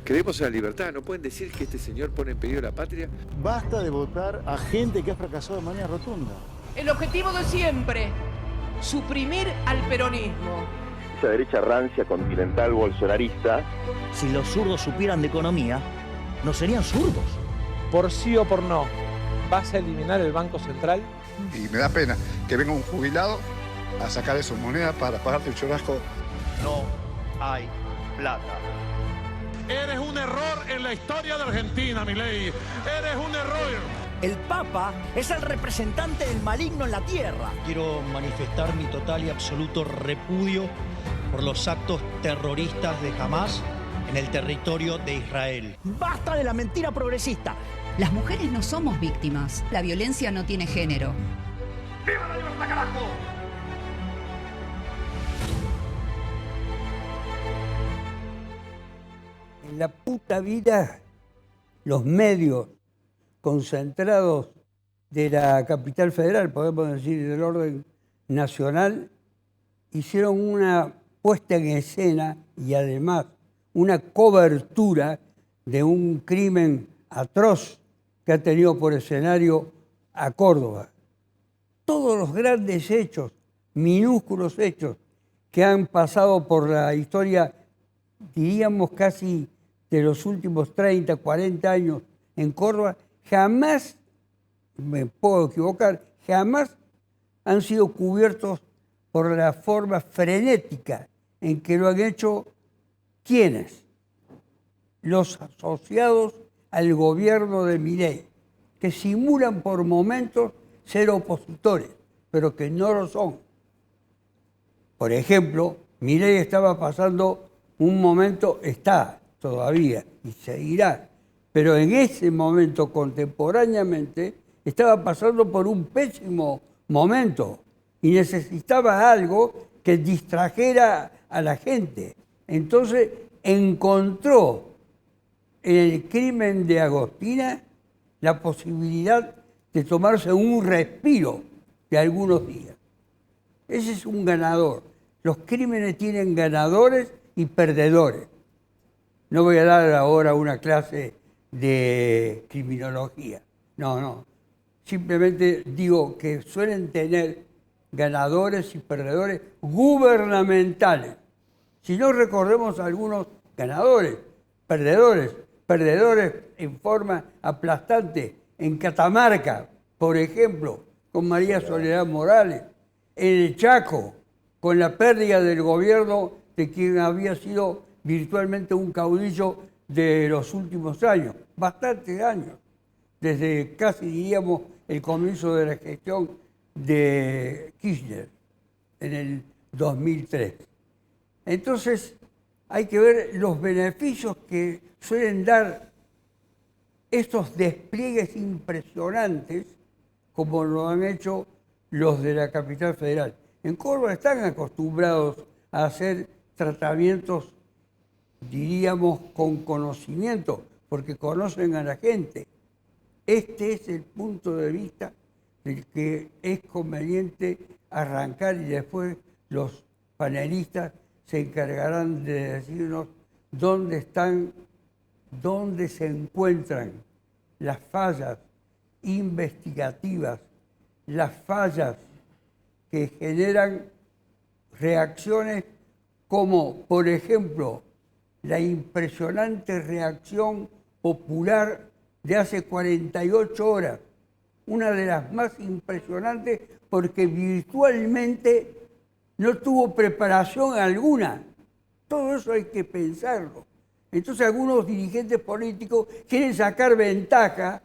Creemos en la libertad, ¿no pueden decir que este señor pone en peligro la patria? Basta de votar a gente que ha fracasado de manera rotunda. El objetivo de siempre, suprimir al peronismo. Esa derecha rancia, continental, bolsonarista. Si los zurdos supieran de economía, no serían zurdos. Por sí o por no, ¿vas a eliminar el Banco Central? Y me da pena que venga un jubilado a sacar esas monedas para pagarte el churrasco. No hay plata. Eres un error en la historia de Argentina, Milei. Eres un error. El Papa es el representante del maligno en la tierra. Quiero manifestar mi total y absoluto repudio por los actos terroristas de Hamás en el territorio de Israel. ¡Basta de la mentira progresista! Las mujeres no somos víctimas. La violencia no tiene género. ¡Viva la libertad, carajo! En la puta vida, los medios concentrados de la capital federal, podemos decir del orden nacional, hicieron una puesta en escena y además una cobertura de un crimen atroz que ha tenido por escenario a Córdoba. Todos los grandes hechos, minúsculos hechos que han pasado por la historia, diríamos casi de los últimos 30, 40 años en Córdoba, jamás, me puedo equivocar, jamás han sido cubiertos por la forma frenética en que lo han hecho. ¿Quiénes? Los asociados al gobierno de Milei, que simulan por momentos ser opositores, pero que no lo son. Por ejemplo, Milei estaba pasando un momento, está todavía y seguirá, pero en ese momento contemporáneamente estaba pasando por un pésimo momento y necesitaba algo que distrajera a la gente. Entonces encontró en el crimen de Agostina la posibilidad de tomarse un respiro de algunos días. Ese es un ganador. Los crímenes tienen ganadores y perdedores. No voy a dar ahora una clase de criminología. No. Simplemente digo que suelen tener ganadores y perdedores gubernamentales. Si no, recordemos algunos ganadores, perdedores en forma aplastante. En Catamarca, por ejemplo, con María Soledad Morales. En el Chaco, con la pérdida del gobierno de quien había sido virtualmente un caudillo de los últimos años, bastantes años, desde casi diríamos el comienzo de la gestión de Kirchner en el 2003. Entonces hay que ver los beneficios que suelen dar estos despliegues impresionantes como lo han hecho los de la capital federal. En Córdoba están acostumbrados a hacer tratamientos, diríamos, con conocimiento, porque conocen a la gente. Este es el punto de vista del que es conveniente arrancar y después los panelistas se encargarán de decirnos dónde se encuentran las fallas investigativas, las fallas que generan reacciones como, por ejemplo, la impresionante reacción popular de hace 48 horas, una de las más impresionantes porque virtualmente no tuvo preparación alguna. Todo eso hay que pensarlo. Entonces algunos dirigentes políticos quieren sacar ventaja,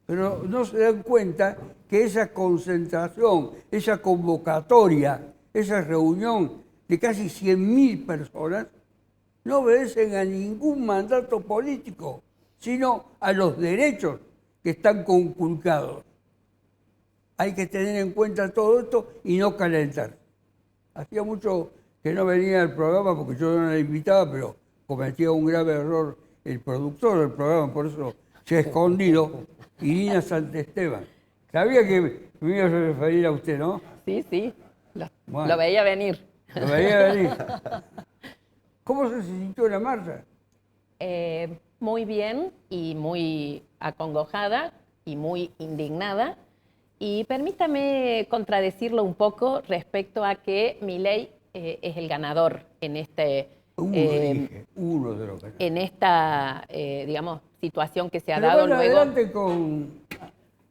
pero no se dan cuenta que esa concentración, esa convocatoria, esa reunión de casi 100.000 personas no obedecen a ningún mandato político, sino a los derechos que están conculcados. Hay que tener en cuenta todo esto y no calentar. Hacía mucho que no venía al programa porque yo no la invitaba, pero cometía un grave error el productor del programa, por eso se ha escondido, Irina Santesteban. Sabía que me iba a referir a usted, ¿no? Sí, lo veía venir. Lo veía venir. ¿Cómo se sintió la marcha? Muy bien y muy acongojada y muy indignada. Y permítame contradecirlo un poco respecto a que Milei es el ganador en en esta digamos, situación que se ha dado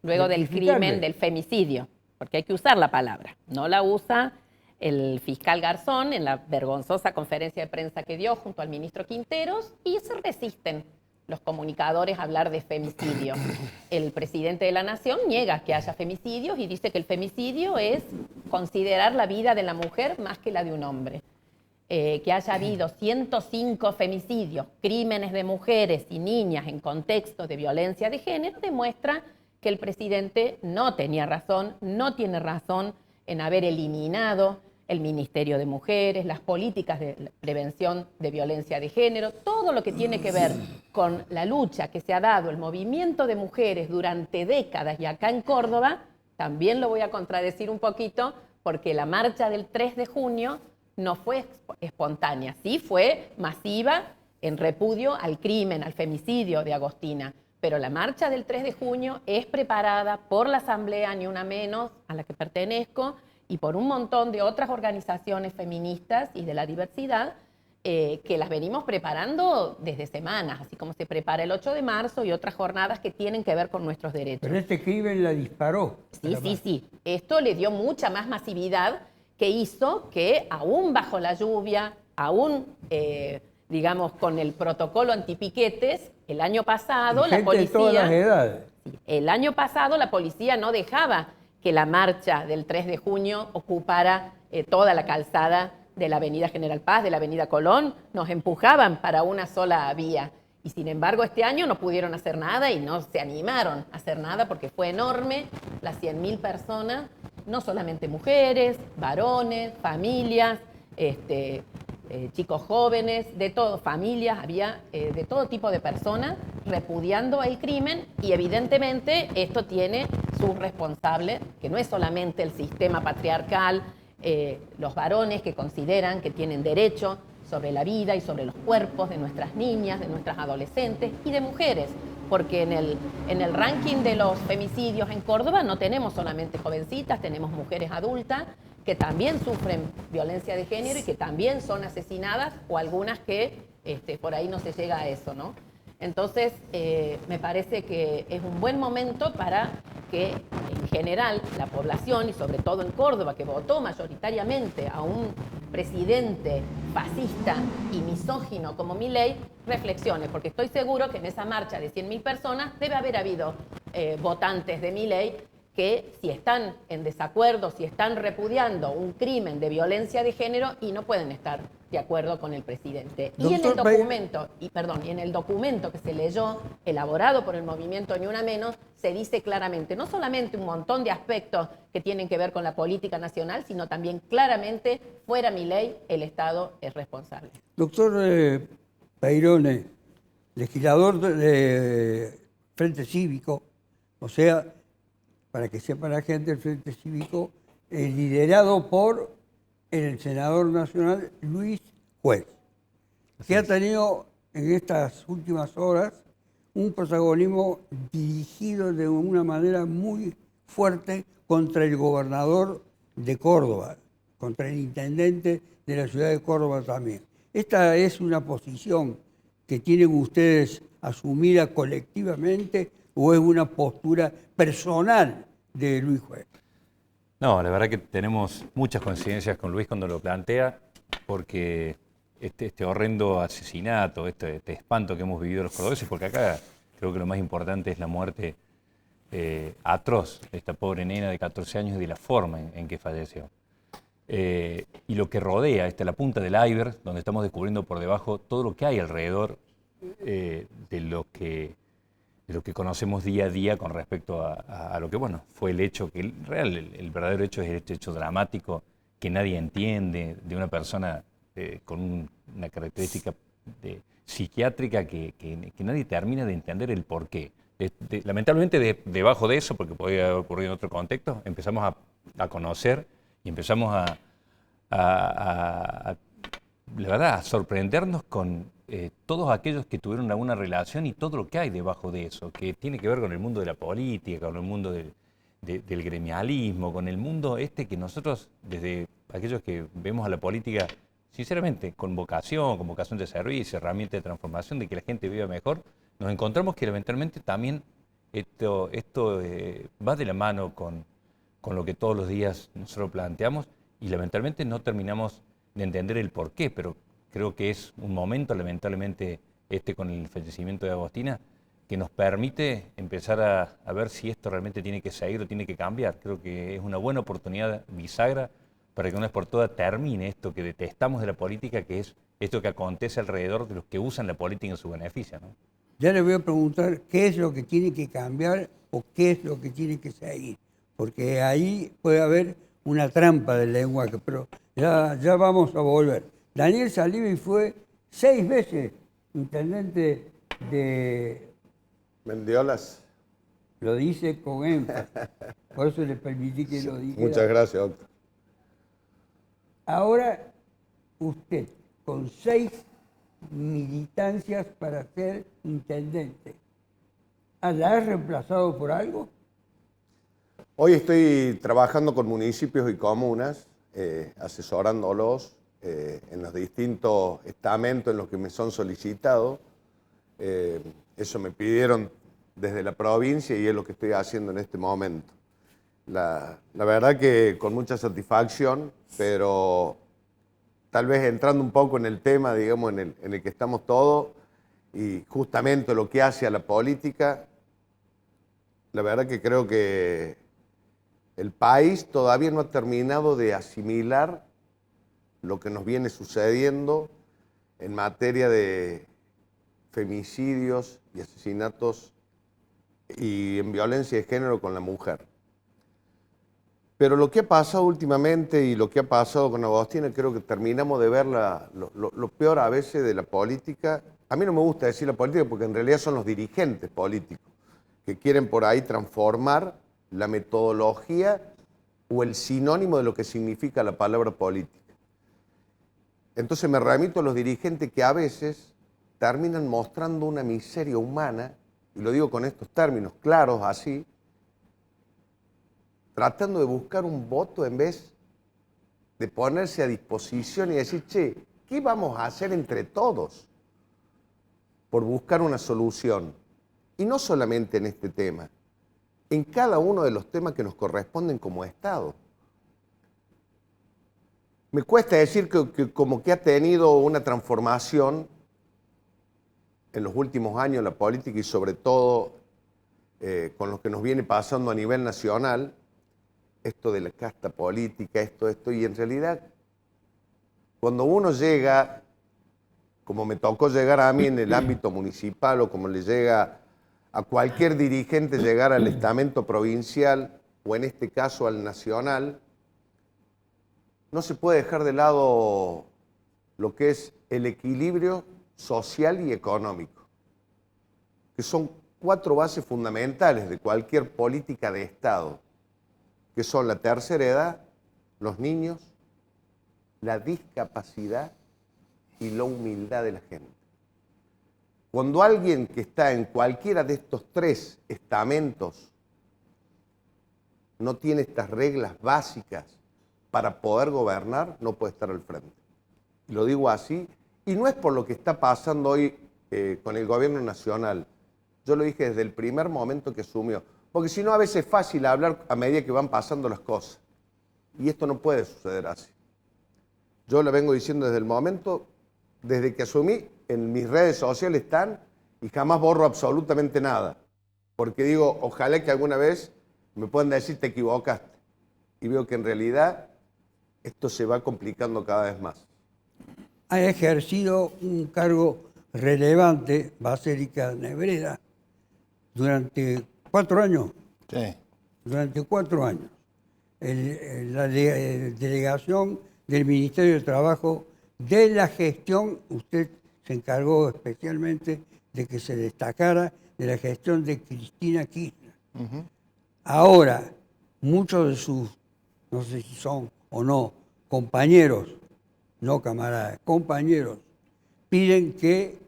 luego del crimen del femicidio, porque hay que usar la palabra. No la usa el fiscal Garzón en la vergonzosa conferencia de prensa que dio junto al ministro Quinteros, y se resisten los comunicadores a hablar de femicidio. El presidente de la Nación niega que haya femicidios y dice que el femicidio es considerar la vida de la mujer más que la de un hombre. Que haya habido 105 femicidios, crímenes de mujeres y niñas en contexto de violencia de género, demuestra que el presidente no tenía razón, no tiene razón en haber eliminado el Ministerio de Mujeres, las políticas de prevención de violencia de género, todo lo que tiene que ver con la lucha que se ha dado, el movimiento de mujeres durante décadas, y acá en Córdoba, también lo voy a contradecir un poquito, porque la marcha del 3 de junio no fue espontánea, sí fue masiva en repudio al crimen, al femicidio de Agostina, pero la marcha del 3 de junio es preparada por la Asamblea Ni Una Menos, a la que pertenezco, y por un montón de otras organizaciones feministas y de la diversidad que las venimos preparando desde semanas, así como se prepara el 8 de marzo y otras jornadas que tienen que ver con nuestros derechos. Pero este crimen la disparó. Sí. Esto le dio mucha más masividad, que hizo que aún bajo la lluvia, aún, digamos, con el protocolo antipiquetes, el año pasado la policía... de todas las edades. El año pasado la policía no dejaba que la marcha del 3 de junio ocupara toda la calzada de la Avenida General Paz, de la Avenida Colón, nos empujaban para una sola vía. Y sin embargo este año no pudieron hacer nada y no se animaron a hacer nada porque fue enorme, las 100.000 personas, no solamente mujeres, varones, familias, chicos jóvenes, de todo, familias, había de todo tipo de personas repudiando el crimen, y evidentemente esto tiene sus responsables, que no es solamente el sistema patriarcal, los varones que consideran que tienen derecho sobre la vida y sobre los cuerpos de nuestras niñas, de nuestras adolescentes y de mujeres, porque en el ranking de los femicidios en Córdoba no tenemos solamente jovencitas, tenemos mujeres adultas que también sufren violencia de género y que también son asesinadas, o algunas que por ahí no se llega a eso, ¿no? Entonces, me parece que es un buen momento para que, en general, la población, y sobre todo en Córdoba, que votó mayoritariamente a un presidente fascista y misógino como Milei, reflexione, porque estoy seguro que en esa marcha de 100.000 personas debe haber habido votantes de Milei que si están en desacuerdo, si están repudiando un crimen de violencia de género y no pueden estar de acuerdo con el presidente. Y en el documento, en el documento que se leyó, elaborado por el movimiento Ni Una Menos, se dice claramente, no solamente un montón de aspectos que tienen que ver con la política nacional, sino también claramente, fuera Milei, el Estado es responsable. Doctor Peirone, legislador de Frente Cívico, o sea, para que sepa la gente, el Frente Cívico es liderado por el senador nacional Luis Juez, que ha tenido en estas últimas horas un protagonismo dirigido de una manera muy fuerte contra el gobernador de Córdoba, contra el intendente de la ciudad de Córdoba también. ¿Esta es una posición que tienen ustedes asumida colectivamente o es una postura personal de Luis Juez? No, la verdad que tenemos muchas coincidencias con Luis cuando lo plantea, porque este horrendo asesinato, este espanto que hemos vivido los cordobeses, porque acá creo que lo más importante es la muerte atroz de esta pobre nena de 14 años y de la forma en que falleció. Y lo que rodea, la punta del iceberg, donde estamos descubriendo por debajo todo lo que hay alrededor de lo que conocemos día a día con respecto a lo que, bueno, fue el hecho, que el verdadero hecho es este hecho dramático que nadie entiende, de una persona con una característica psiquiátrica que nadie termina de entender el porqué. Lamentablemente debajo de eso, porque podría haber ocurrido en otro contexto, empezamos a conocer y empezamos la verdad, a sorprendernos con todos aquellos que tuvieron alguna relación y todo lo que hay debajo de eso, que tiene que ver con el mundo de la política, con el mundo del gremialismo, con el mundo que nosotros, desde aquellos que vemos a la política, sinceramente, con vocación de servicio, herramienta de transformación, de que la gente viva mejor, nos encontramos que lamentablemente también esto va de la mano con lo que todos los días nosotros planteamos y lamentablemente no terminamos de entender el porqué, pero creo que es un momento, lamentablemente, con el fallecimiento de Agostina, que nos permite empezar a ver si esto realmente tiene que seguir o tiene que cambiar. Creo que es una buena oportunidad bisagra para que una vez por todas termine esto que detestamos de la política, que es esto que acontece alrededor de los que usan la política en su beneficio, ¿no? Ya le voy a preguntar qué es lo que tiene que cambiar o qué es lo que tiene que seguir, porque ahí puede haber una trampa del lenguaje, pero ya vamos a volver. Daniel Salivi fue 6 veces intendente de Mendiolas. Lo dice con énfasis, por eso le permití que lo dijera. Muchas gracias, doctor. Ahora usted, con 6 militancias para ser intendente, ¿la has reemplazado por algo? Hoy estoy trabajando con municipios y comunas, asesorándolos en los distintos estamentos en los que me son solicitados. Eso me pidieron desde la provincia y es lo que estoy haciendo en este momento. La verdad que con mucha satisfacción, pero tal vez entrando un poco en el tema, digamos, en el que estamos todos, y justamente lo que hace a la política, la verdad que creo que el país todavía no ha terminado de asimilar lo que nos viene sucediendo en materia de femicidios y asesinatos y en violencia de género con la mujer. Pero lo que ha pasado últimamente y lo que ha pasado con Agostina, creo que terminamos de ver lo peor a veces de la política. A mí no me gusta decir la política porque en realidad son los dirigentes políticos que quieren por ahí transformar la metodología o el sinónimo de lo que significa la palabra política. Entonces me remito a los dirigentes que a veces terminan mostrando una miseria humana, y lo digo con estos términos claros así, tratando de buscar un voto en vez de ponerse a disposición y decir, che, ¿qué vamos a hacer entre todos por buscar una solución? Y no solamente en este tema, en cada uno de los temas que nos corresponden como Estado. Me cuesta decir que como que ha tenido una transformación en los últimos años la política y sobre todo con lo que nos viene pasando a nivel nacional, esto de la casta política, esto, y en realidad cuando uno llega, como me tocó llegar a mí en el ámbito municipal o como le llega a cualquier dirigente llegar al estamento provincial o en este caso al nacional, no se puede dejar de lado lo que es el equilibrio social y económico, que son 4 bases fundamentales de cualquier política de Estado, que son la tercera edad, los niños, la discapacidad y la humildad de la gente. Cuando alguien que está en cualquiera de estos 3 estamentos no tiene estas reglas básicas para poder gobernar, no puede estar al frente. Y lo digo así, y no es por lo que está pasando hoy con el gobierno nacional. Yo lo dije desde el primer momento que asumió, porque si no a veces es fácil hablar a medida que van pasando las cosas. Y esto no puede suceder así. Yo lo vengo diciendo desde el momento, desde que asumí, en mis redes sociales están y jamás borro absolutamente nada. Porque digo, ojalá que alguna vez me puedan decir te equivocaste. Y veo que en realidad esto se va complicando cada vez más. Ha ejercido un cargo relevante, Basílica Nebreda, durante 4 años. Sí. Durante 4 años. La delegación del Ministerio de Trabajo de la gestión, usted se encargó especialmente de que se destacara de la gestión de Cristina Kirchner. Ahora, muchos de sus, no sé si son o no, compañeros, no camaradas, compañeros piden que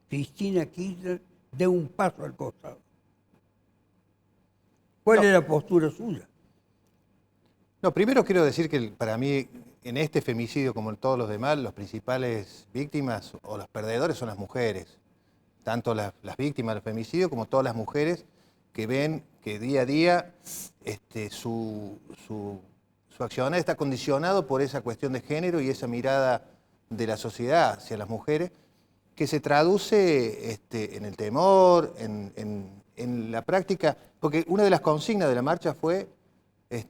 Cristina Kirchner dé un paso al costado. ¿Cuál es la postura suya? No, primero quiero decir que para mí, en este femicidio, como en todos los demás, los principales víctimas o los perdedores son las mujeres. Tanto las víctimas del femicidio como todas las mujeres que ven que día a día su accionar está condicionado por esa cuestión de género y esa mirada de la sociedad hacia las mujeres, que se traduce en el temor, en la práctica, porque una de las consignas de la marcha fue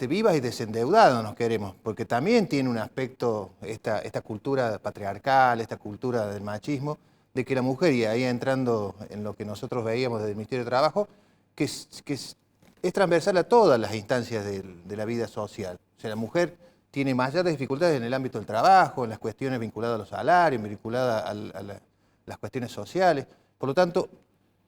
vivas y desendeudadas nos queremos, porque también tiene un aspecto esta cultura patriarcal, esta cultura del machismo, de que la mujer, y ahí entrando en lo que nosotros veíamos desde el Ministerio de Trabajo, que es transversal a todas las instancias de la vida social. O sea, la mujer tiene mayores dificultades en el ámbito del trabajo, en las cuestiones vinculadas a los salarios, vinculadas a las cuestiones sociales. Por lo tanto,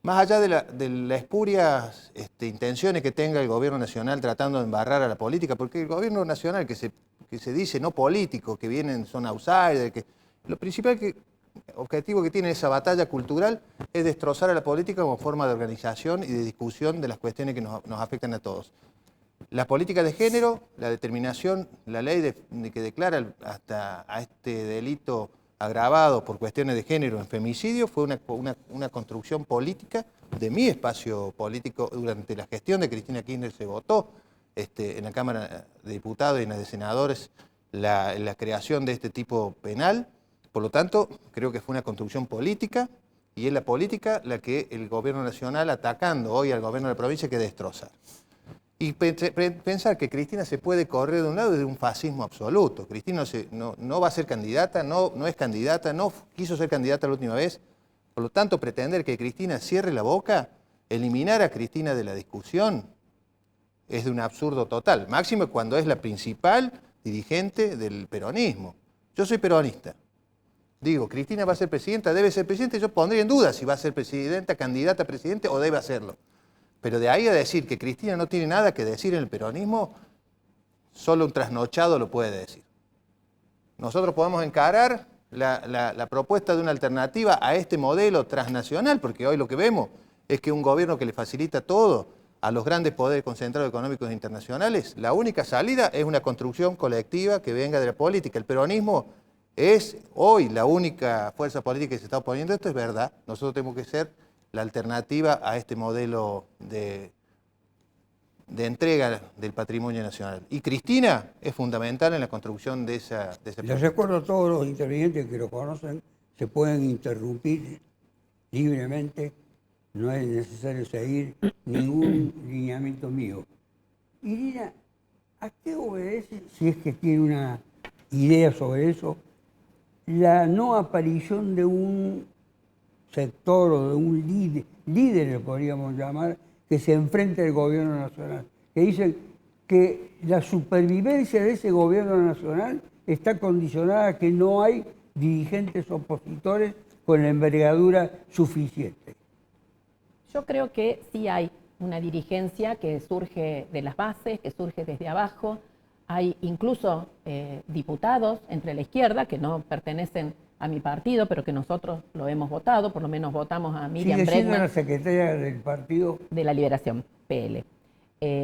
más allá de las espurias intenciones que tenga el gobierno nacional tratando de embarrar a la política, porque el gobierno nacional que se dice no político, que son outsiders, lo principal objetivo que tiene esa batalla cultural es destrozar a la política como forma de organización y de discusión de las cuestiones que nos afectan a todos. La política de género, la determinación, la ley que declara hasta a este delito agravado por cuestiones de género en femicidio fue una construcción política de mi espacio político. Durante la gestión de Cristina Kirchner se votó en la Cámara de Diputados y en la de Senadores la creación de este tipo penal. Por lo tanto, creo que fue una construcción política y es la política la que el gobierno nacional, atacando hoy al gobierno de la provincia, que destrozar. Y pensar que Cristina se puede correr de un lado de un fascismo absoluto. Cristina no va a ser candidata, no es candidata, no quiso ser candidata la última vez. Por lo tanto, pretender que Cristina cierre la boca, eliminar a Cristina de la discusión, es de un absurdo total. Máximo cuando es la principal dirigente del peronismo. Yo soy peronista. Digo, Cristina va a ser presidenta, debe ser presidenta, yo pondría en duda si va a ser presidenta, candidata a presidente o debe hacerlo. Pero de ahí a decir que Cristina no tiene nada que decir en el peronismo, solo un trasnochado lo puede decir. Nosotros podemos encarar la propuesta de una alternativa a este modelo transnacional, porque hoy lo que vemos es que un gobierno que le facilita todo a los grandes poderes concentrados económicos internacionales, la única salida es una construcción colectiva que venga de la política. El peronismo es hoy la única fuerza política que se está oponiendo. Esto es verdad. Nosotros tenemos que ser la alternativa a este modelo de entrega del patrimonio nacional. Y Cristina es fundamental en la construcción de ese proyecto. Les recuerdo a todos los intervinientes que lo conocen, se pueden interrumpir libremente, no es necesario seguir ningún lineamiento mío. Irina, ¿a qué obedece, si es que tiene una idea sobre eso, la no aparición de un sector o de un líder, le podríamos llamar, que se enfrente al gobierno nacional? Que dicen que la supervivencia de ese gobierno nacional está condicionada a que no hay dirigentes opositores con la envergadura suficiente. Yo creo que sí hay una dirigencia que surge de las bases, que surge desde abajo. Hay incluso diputados entre la izquierda que no pertenecen a mi partido, pero que nosotros lo hemos votado, por lo menos votamos a Miriam Bregman. ¿Sigue siendo la secretaria del partido? De la Liberación, PL.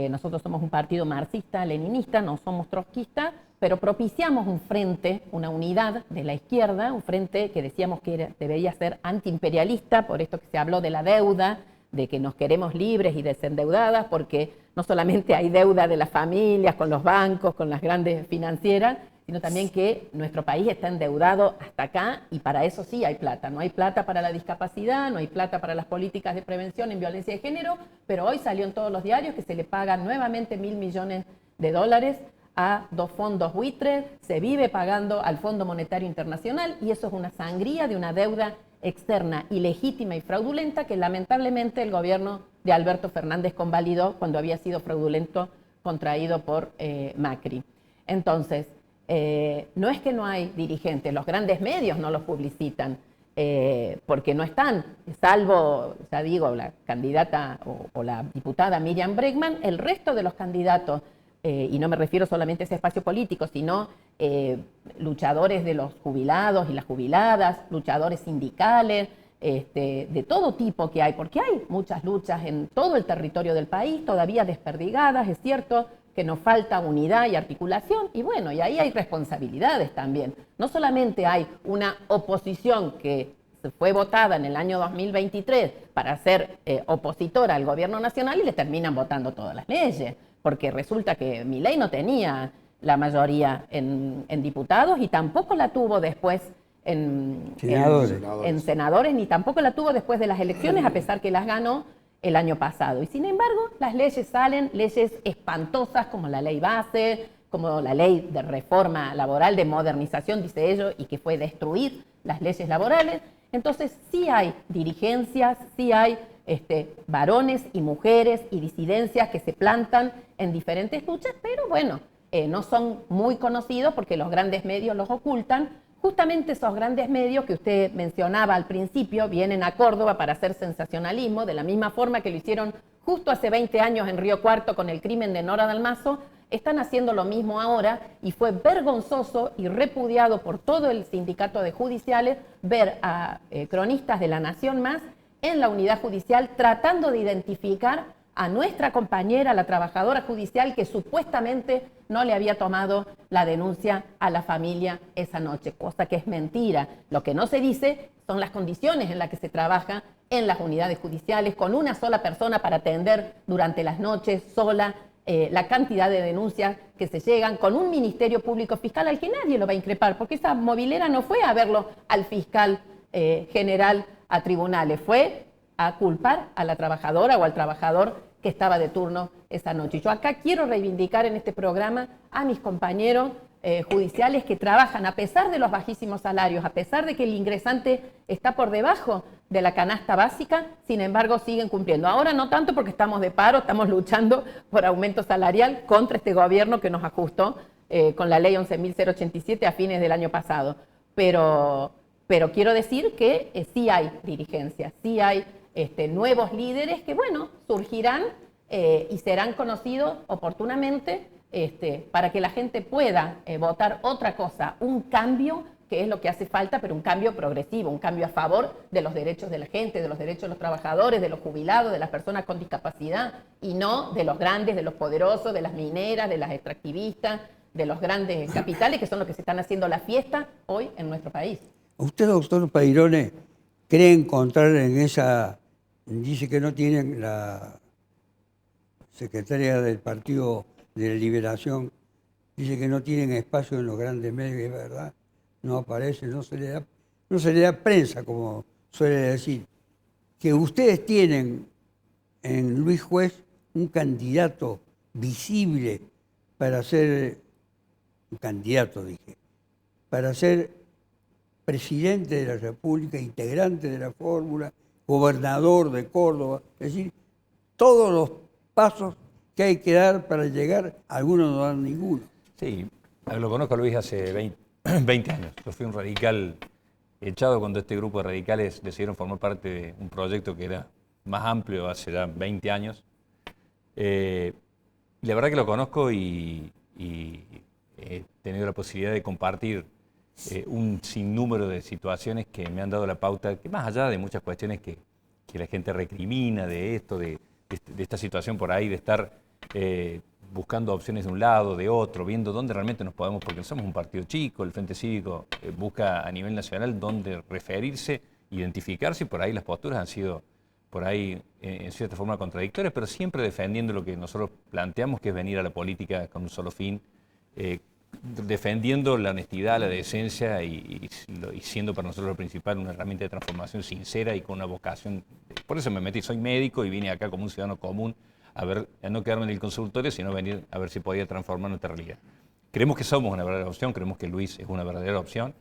Nosotros somos un partido marxista-leninista, no somos trotskistas, pero propiciamos un frente, una unidad de la izquierda, un frente que decíamos que debería ser antiimperialista, por esto que se habló de la deuda, de que nos queremos libres y desendeudadas, porque no solamente hay deuda de las familias, con los bancos, con las grandes financieras, sino también que nuestro país está endeudado hasta acá y para eso sí hay plata. No hay plata para la discapacidad, no hay plata para las políticas de prevención en violencia de género, pero hoy salió en todos los diarios que se le pagan nuevamente $1.000 millones a 2 fondos buitres, se vive pagando al Fondo Monetario Internacional y eso es una sangría de una deuda externa, ilegítima y fraudulenta que lamentablemente el gobierno de Alberto Fernández convalidó cuando había sido fraudulento contraído por Macri. Entonces, no es que no hay dirigentes, los grandes medios no los publicitan, porque no están, salvo, ya digo, la candidata o la diputada Miriam Bregman, el resto de los candidatos, y no me refiero solamente a ese espacio político, sino luchadores de los jubilados y las jubiladas, luchadores sindicales, de todo tipo que hay, porque hay muchas luchas en todo el territorio del país, todavía desperdigadas, es cierto que nos falta unidad y articulación, y bueno, y ahí hay responsabilidades también. No solamente hay una oposición que fue votada en el año 2023 para ser opositora al gobierno nacional y le terminan votando todas las leyes, porque resulta que Milei no tenía la mayoría en diputados y tampoco la tuvo después en senadores, ni tampoco la tuvo después de las elecciones, a pesar que las ganó el año pasado. Y sin embargo, las leyes salen, leyes espantosas como la ley base, como la ley de reforma laboral, de modernización, dice ello, y que fue destruir las leyes laborales. Entonces sí hay dirigencias, sí hay varones y mujeres y disidencias que se plantan en diferentes luchas, pero bueno, no son muy conocidos porque los grandes medios los ocultan. Justamente esos grandes medios que usted mencionaba al principio vienen a Córdoba para hacer sensacionalismo, de la misma forma que lo hicieron justo hace 20 años en Río Cuarto con el crimen de Nora Dalmazo, están haciendo lo mismo ahora y fue vergonzoso y repudiado por todo el sindicato de judiciales ver a cronistas de La Nación Más en la unidad judicial tratando de identificar a nuestra compañera, la trabajadora judicial, que supuestamente no le había tomado la denuncia a la familia esa noche, cosa que es mentira. Lo que no se dice son las condiciones en las que se trabaja en las unidades judiciales, con una sola persona para atender durante las noches, sola, la cantidad de denuncias que se llegan, con un Ministerio Público Fiscal al que nadie lo va a increpar, porque esa movilera no fue a verlo al fiscal general a tribunales, fue a culpar a la trabajadora o al trabajador que estaba de turno esa noche. Yo acá quiero reivindicar en este programa a mis compañeros judiciales que trabajan a pesar de los bajísimos salarios, a pesar de que el ingresante está por debajo de la canasta básica, sin embargo siguen cumpliendo. Ahora no tanto porque estamos de paro, estamos luchando por aumento salarial contra este gobierno que nos ajustó con la ley 11.087 a fines del año pasado. Pero quiero decir que sí hay dirigencia, sí hay nuevos líderes que, bueno, surgirán y serán conocidos oportunamente para que la gente pueda votar otra cosa, un cambio que es lo que hace falta, pero un cambio progresivo, un cambio a favor de los derechos de la gente, de los derechos de los trabajadores, de los jubilados, de las personas con discapacidad, y no de los grandes, de los poderosos, de las mineras, de las extractivistas, de los grandes capitales, que son los que se están haciendo la fiesta hoy en nuestro país. ¿Usted, doctor Peirone, cree encontrar en esa... Dice que no tienen la secretaria del Partido de la Liberación, dice que no tienen espacio en los grandes medios, es verdad, no aparece, no se le da prensa, como suele decir. Que ustedes tienen en Luis Juez un candidato visible para ser, un candidato dije, para ser presidente de la República, integrante de la fórmula, gobernador de Córdoba, es decir, todos los pasos que hay que dar para llegar, algunos no dan ninguno. Sí, lo conozco a Luis hace 20 años. Yo fui un radical echado cuando este grupo de radicales decidieron formar parte de un proyecto que era más amplio hace ya 20 años. La verdad que lo conozco y he tenido la posibilidad de compartir un sinnúmero de situaciones que me han dado la pauta, que más allá de muchas cuestiones que la gente recrimina de esto, de esta situación por ahí, de estar buscando opciones de un lado, de otro, viendo dónde realmente nos podemos, porque somos un partido chico, el Frente Cívico busca a nivel nacional dónde referirse, identificarse, y por ahí las posturas han sido por ahí en cierta forma contradictorias, pero siempre defendiendo lo que nosotros planteamos, que es venir a la política con un solo fin, defendiendo la honestidad, la decencia y siendo para nosotros lo principal una herramienta de transformación sincera y con una vocación. Por eso me metí, soy médico y vine acá como un ciudadano común a no quedarme en el consultorio, sino venir a ver si podía transformar nuestra realidad. Creemos que somos una verdadera opción, creemos que Luis es una verdadera opción.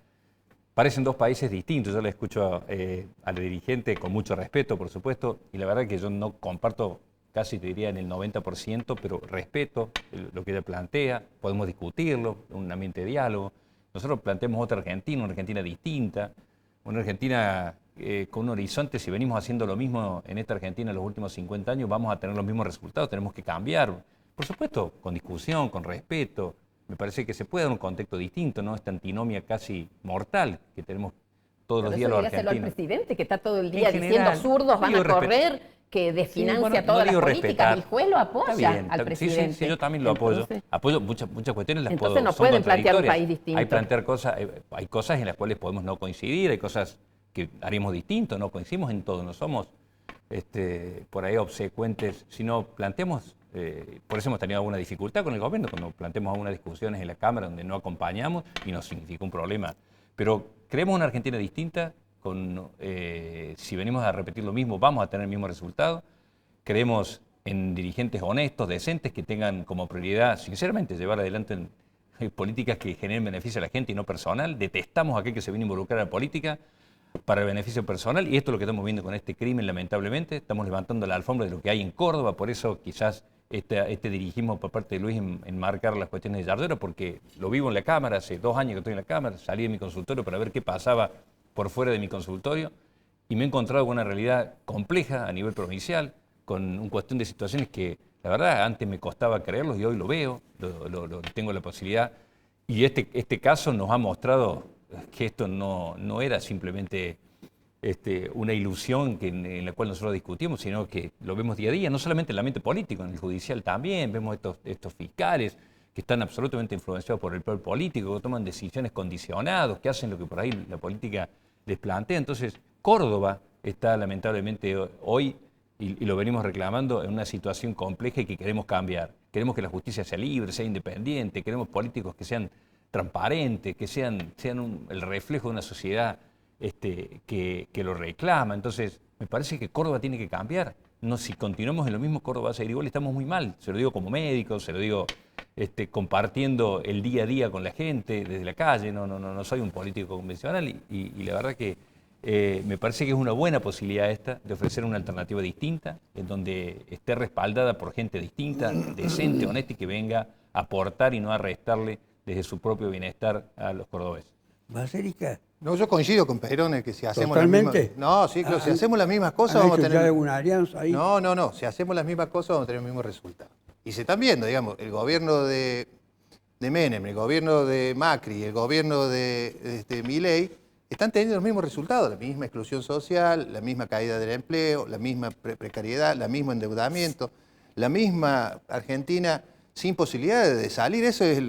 Parecen dos países distintos, yo le escucho a la dirigente con mucho respeto, por supuesto, y la verdad que yo no comparto casi te diría en el 90%, pero respeto lo que ella plantea, podemos discutirlo, un ambiente de diálogo. Nosotros planteamos otra Argentina, una Argentina distinta, una Argentina con un horizonte. Si venimos haciendo lo mismo en esta Argentina en los últimos 50 años, vamos a tener los mismos resultados, tenemos que cambiar. Por supuesto, con discusión, con respeto, me parece que se puede dar un contexto distinto, ¿no? Esta antinomia casi mortal que tenemos todos los días los argentinos. Al presidente, que está todo el día En diciendo general, zurdos van a correr, que desfinancia todas las políticas. El juez lo apoya al presidente. Sí, yo también lo apoyo. Apoyo muchas cuestiones, las puedo. Entonces no pueden plantear un país distinto. Hay cosas en las cuales podemos no coincidir, hay cosas que haremos distinto, no coincidimos en todo, no somos por ahí obsecuentes, sino planteamos, por eso hemos tenido alguna dificultad con el gobierno, cuando planteamos algunas discusiones en la Cámara donde no acompañamos y nos significa un problema. Pero creemos una Argentina distinta, si venimos a repetir lo mismo, vamos a tener el mismo resultado. Creemos en dirigentes honestos, decentes, que tengan como prioridad, sinceramente, llevar adelante políticas que generen beneficio a la gente y no personal. Detestamos a aquel que se viene a involucrar a la política para el beneficio personal, y esto es lo que estamos viendo con este crimen, lamentablemente. Estamos levantando la alfombra de lo que hay en Córdoba, por eso quizás este dirigismo por parte de Luis en marcar las cuestiones de Yardera, porque lo vivo en la Cámara, hace 2 años que estoy en la Cámara, salí de mi consultorio para ver qué pasaba por fuera de mi consultorio, y me he encontrado con una realidad compleja a nivel provincial, con un cuestión de situaciones que, la verdad, antes me costaba creerlos y hoy lo veo, tengo la posibilidad. Y este caso nos ha mostrado que esto no era simplemente una ilusión en la cual nosotros discutimos, sino que lo vemos día a día, no solamente en el ambiente político, en el judicial también. Vemos estos fiscales que están absolutamente influenciados por el poder político, que toman decisiones condicionadas, que hacen lo que por ahí la política les plantea. Entonces, Córdoba está lamentablemente hoy, y lo venimos reclamando, en una situación compleja y que queremos cambiar. Queremos que la justicia sea libre, sea independiente, queremos políticos que sean transparentes, que sean el reflejo de una sociedad que lo reclama. Entonces, me parece que Córdoba tiene que cambiar. No, si continuamos en lo mismo, Córdoba va a seguir igual, estamos muy mal. Se lo digo como médico, se lo digo compartiendo el día a día con la gente, desde la calle. No soy un político convencional y la verdad que me parece que es una buena posibilidad esta de ofrecer una alternativa distinta, en donde esté respaldada por gente distinta, decente, honesta y que venga a aportar y no a restarle desde su propio bienestar a los cordobeses. ¿Basérica? No, yo coincido con Perón en que si hacemos ¿Totalmente? si hacemos las mismas cosas vamos a tener... alguna alianza ahí? No, si hacemos las mismas cosas vamos a tener el mismo resultado. Y se están viendo, digamos, el gobierno de Menem, el gobierno de Macri, el gobierno de Milei, están teniendo los mismos resultados, la misma exclusión social, la misma caída del empleo, la misma precariedad, el mismo endeudamiento, la misma Argentina sin posibilidad de salir. Eso es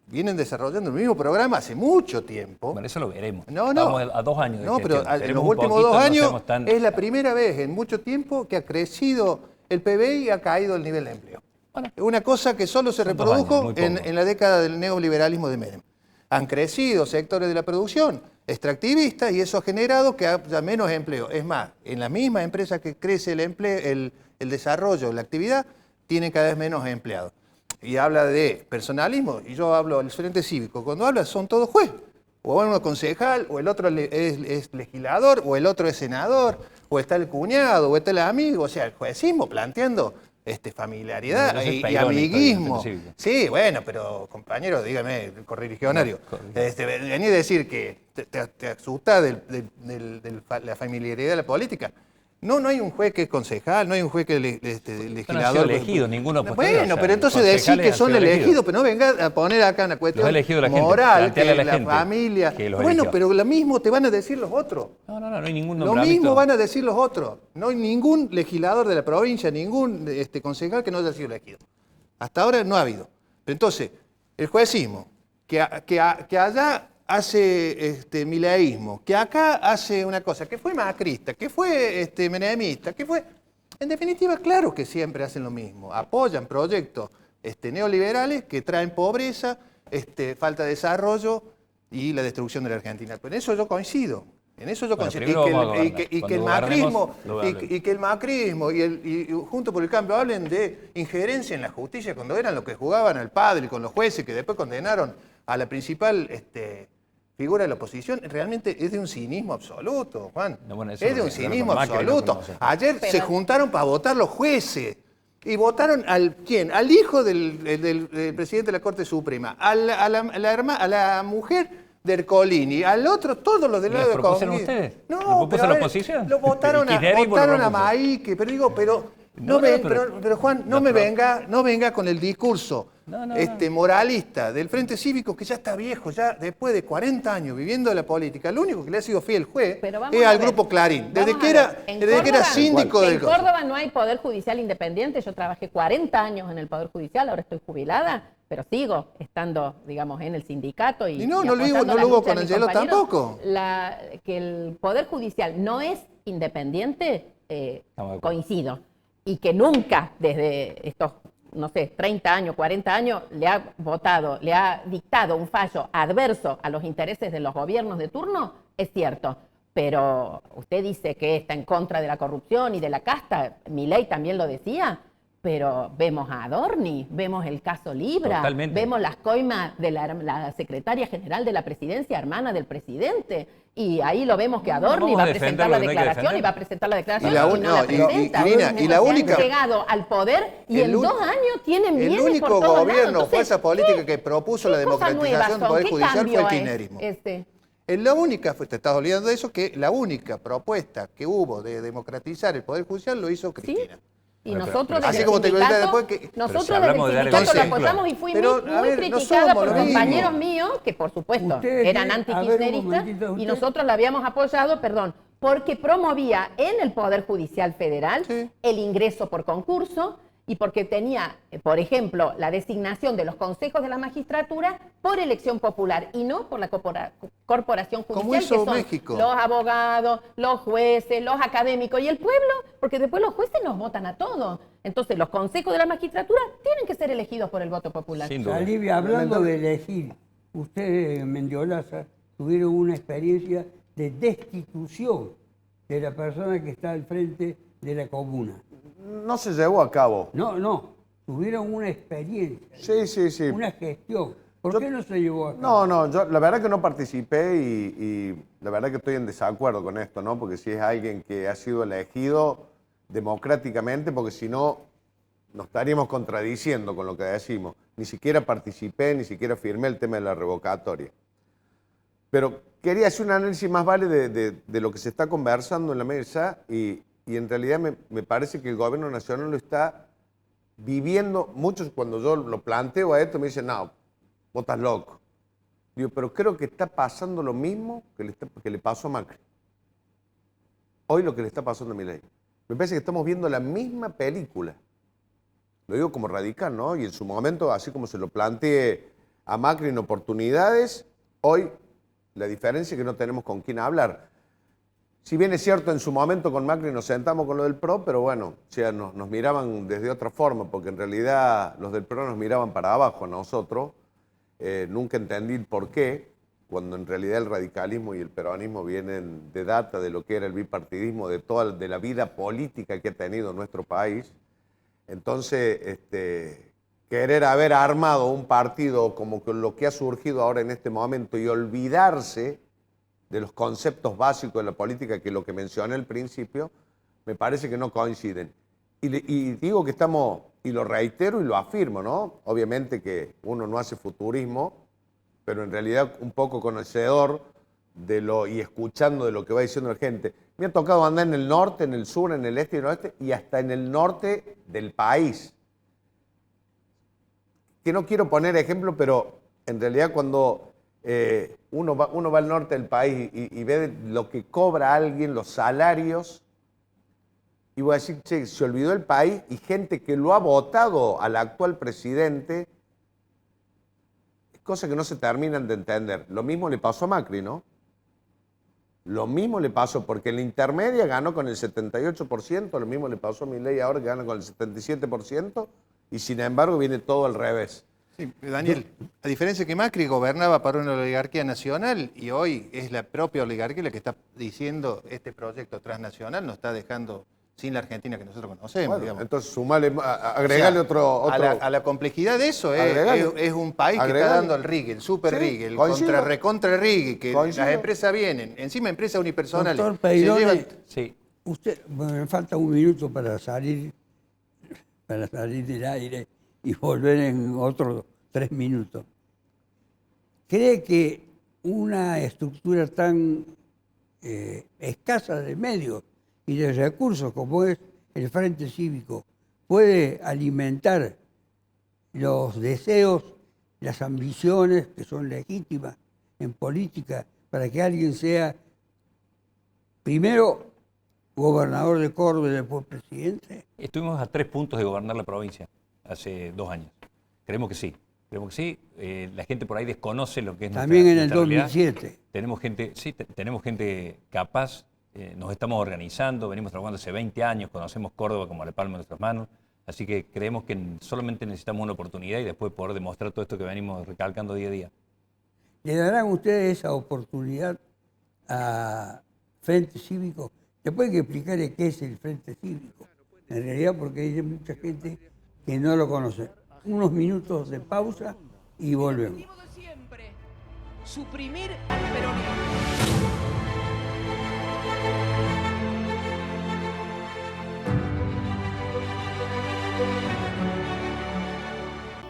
vienen desarrollando el mismo programa hace mucho tiempo. Bueno, eso lo veremos. No. Estamos a 2 años de No, gestión. pero en los últimos 2 años es la primera vez en mucho tiempo que ha crecido el PBI y ha caído el nivel de empleo. Bueno, es una cosa que solo se reprodujo en la década del neoliberalismo de Menem. Han crecido sectores de la producción extractivista y eso ha generado que haya menos empleo. Es más, en la misma empresa que crece el empleo, el desarrollo, la actividad, tienen cada vez menos empleados. Y habla de personalismo, y yo hablo del Frente Cívico. Cuando habla son todos jueces. O uno concejal, o el otro es legislador, o el otro es senador, o está el cuñado, o está el amigo. O sea, el juecismo planteando familiaridad y amiguismo. Sí, bueno, pero compañero, dígame, el correligionario, venía a decir que te asusta de la familiaridad de la política. No hay un juez que es concejal, no hay un juez que es legislador. No han sido elegidos, ninguno posterior. Bueno, pero entonces decir que son elegidos, pero no venga a poner acá una cuestión moral, que la familia. Bueno, pero lo mismo te van a decir los otros. No hay ningún nombramiento. Lo mismo van a decir los otros. No hay ningún legislador de la provincia, ningún concejal que no haya sido elegido. Hasta ahora no ha habido. Pero entonces, el juecismo, que allá hace mileísmo, que acá hace una cosa, que fue macrista, que fue menemista, que fue... En definitiva, claro que siempre hacen lo mismo. Apoyan proyectos neoliberales que traen pobreza, falta de desarrollo y la destrucción de la Argentina. Pero en eso yo coincido. En eso yo coincido. Y que el macrismo y Juntos por el Cambio hablen de injerencia en la justicia cuando eran los que jugaban al padre con los jueces que después condenaron a la principal figura de la oposición, realmente es de un cinismo absoluto, Juan. Es de un cinismo absoluto. Ayer se juntaron para votar los jueces y votaron ¿quién? Al hijo del presidente de la Corte Suprema, a la mujer de Ercolini, al otro, todos los del lado de Comunidad. ¿Ustedes? No, ¿Lo propuso la oposición? Lo votaron a Maíque, pero Pero Juan, no venga con el discurso moralista del Frente Cívico, que ya está viejo, ya después de 40 años viviendo de la política. Lo único que le ha sido fiel juez es al Grupo Clarín. Desde que era síndico del... En Córdoba no hay poder judicial independiente. Yo trabajé 40 años en el poder judicial, ahora estoy jubilada, pero sigo estando, digamos, en el sindicato. Y no lo hubo con Angelo tampoco. Que el poder judicial no es independiente, coincido. Y que nunca, desde estos, no sé, 30 años, 40 años, le ha dictado un fallo adverso a los intereses de los gobiernos de turno, es cierto. Pero usted dice que está en contra de la corrupción y de la casta, Milei también lo decía, pero vemos a Adorni, vemos el caso Libra, vemos las coimas de la secretaria general de la presidencia, hermana del presidente, y ahí lo vemos que Adorni va a presentar la declaración y va a presentar la declaración y no la presenta. Y la única... Se han llegado al poder y en 2 años tienen bienes el único por todos gobierno lados. fue esa política que propuso la democratización del Poder Judicial fue el kirchnerismo. La única, te estás olvidando de eso, que la única propuesta que hubo de democratizar el Poder Judicial lo hizo Cristina. ¿Sí? Y nosotros desde el sindicato lo apoyamos y fui muy criticada por compañeros míos que por supuesto eran antikirchneristas y nosotros la habíamos apoyado, porque promovía en el Poder Judicial Federal el ingreso por concurso y porque tenía, por ejemplo, la designación de los consejos de la magistratura por elección popular y no por la corporación judicial, que son México. Los abogados, los jueces, los académicos y el pueblo, porque después los jueces nos votan a todos. Entonces los consejos de la magistratura tienen que ser elegidos por el voto popular. Olivia, hablando de elegir, ustedes en Mendiolaza tuvieron una experiencia de destitución de la persona que está al frente de la comuna. No se llevó a cabo. No, tuvieron una experiencia. Sí. Una gestión. ¿Por qué no se llevó a cabo? No, yo la verdad que no participé y la verdad que estoy en desacuerdo con esto, ¿no? Porque si es alguien que ha sido elegido democráticamente, porque si no nos estaríamos contradiciendo con lo que decimos. Ni siquiera participé, ni siquiera firmé el tema de la revocatoria. Pero quería hacer un análisis más de lo que se está conversando en la mesa y en realidad me parece que el gobierno nacional lo está viviendo. Muchos cuando yo lo planteo a esto me dicen, no, vos estás loco. Digo, pero creo que está pasando lo mismo que le pasó a Macri. Hoy lo que le está pasando a Milei. Me parece que estamos viendo la misma película. Lo digo como radical, ¿no? Y en su momento, así como se lo planteé a Macri en oportunidades, hoy la diferencia es que no tenemos con quién hablar. Si bien es cierto, en su momento con Macri nos sentamos con lo del PRO, pero bueno, o sea, nos miraban desde otra forma, porque en realidad los del PRO nos miraban para abajo a nosotros. Nunca entendí por qué, cuando en realidad el radicalismo y el peronismo vienen de data de lo que era el bipartidismo, de la vida política que ha tenido nuestro país. Entonces, querer haber armado un partido como que lo que ha surgido ahora en este momento y olvidarse de los conceptos básicos de la política, que es lo que mencioné al principio, me parece que no coinciden. Y digo que estamos, y lo reitero y lo afirmo, ¿no? Obviamente que uno no hace futurismo, pero en realidad un poco conocedor y escuchando de lo que va diciendo la gente. Me ha tocado andar en el norte, en el sur, en el este y el oeste, y hasta en el norte del país. Que no quiero poner ejemplo, pero en realidad cuando uno va al norte del país y ve lo que cobra alguien, los salarios, y voy a decir, che, se olvidó el país, y gente que lo ha votado al actual presidente, es cosa que no se terminan de entender. Lo mismo le pasó a Macri, ¿no? Lo mismo le pasó, porque en la intermedia ganó con el 78%, lo mismo le pasó a Milei ahora que gana con el 77%, y sin embargo viene todo al revés. Sí, Daniel, a diferencia que Macri gobernaba para una oligarquía nacional y hoy es la propia oligarquía la que está diciendo este proyecto transnacional nos está dejando sin la Argentina que nosotros conocemos. Bueno, digamos. Entonces sumale, agregarle otro... A la complejidad de eso es un país que está dando el RIG, el super RIG, el recontra RIG, que las empresas vienen, encima empresas unipersonales. Doctor Peirone, usted, me falta un minuto para salir del aire y volver en otros 3 minutos. ¿Cree que una estructura tan escasa de medios y de recursos como es el Frente Cívico puede alimentar los deseos, las ambiciones que son legítimas en política para que alguien sea primero gobernador de Córdoba y después presidente? Estuvimos a 3 puntos de gobernar la provincia hace 2 años. Creemos que sí. La gente por ahí desconoce lo que es también nuestra, en el 2007. Tenemos gente capaz, nos estamos organizando, venimos trabajando hace 20 años, conocemos Córdoba como la palma de nuestras manos, así que creemos que solamente necesitamos una oportunidad y después poder demostrar todo esto que venimos recalcando día a día. ¿Le darán ustedes esa oportunidad a Frente Cívico? Después hay que explicarle qué es el Frente Cívico, en realidad porque hay mucha gente que no lo conoce. Unos minutos de pausa y volvemos. El objetivo de siempre, suprimir al peronismo.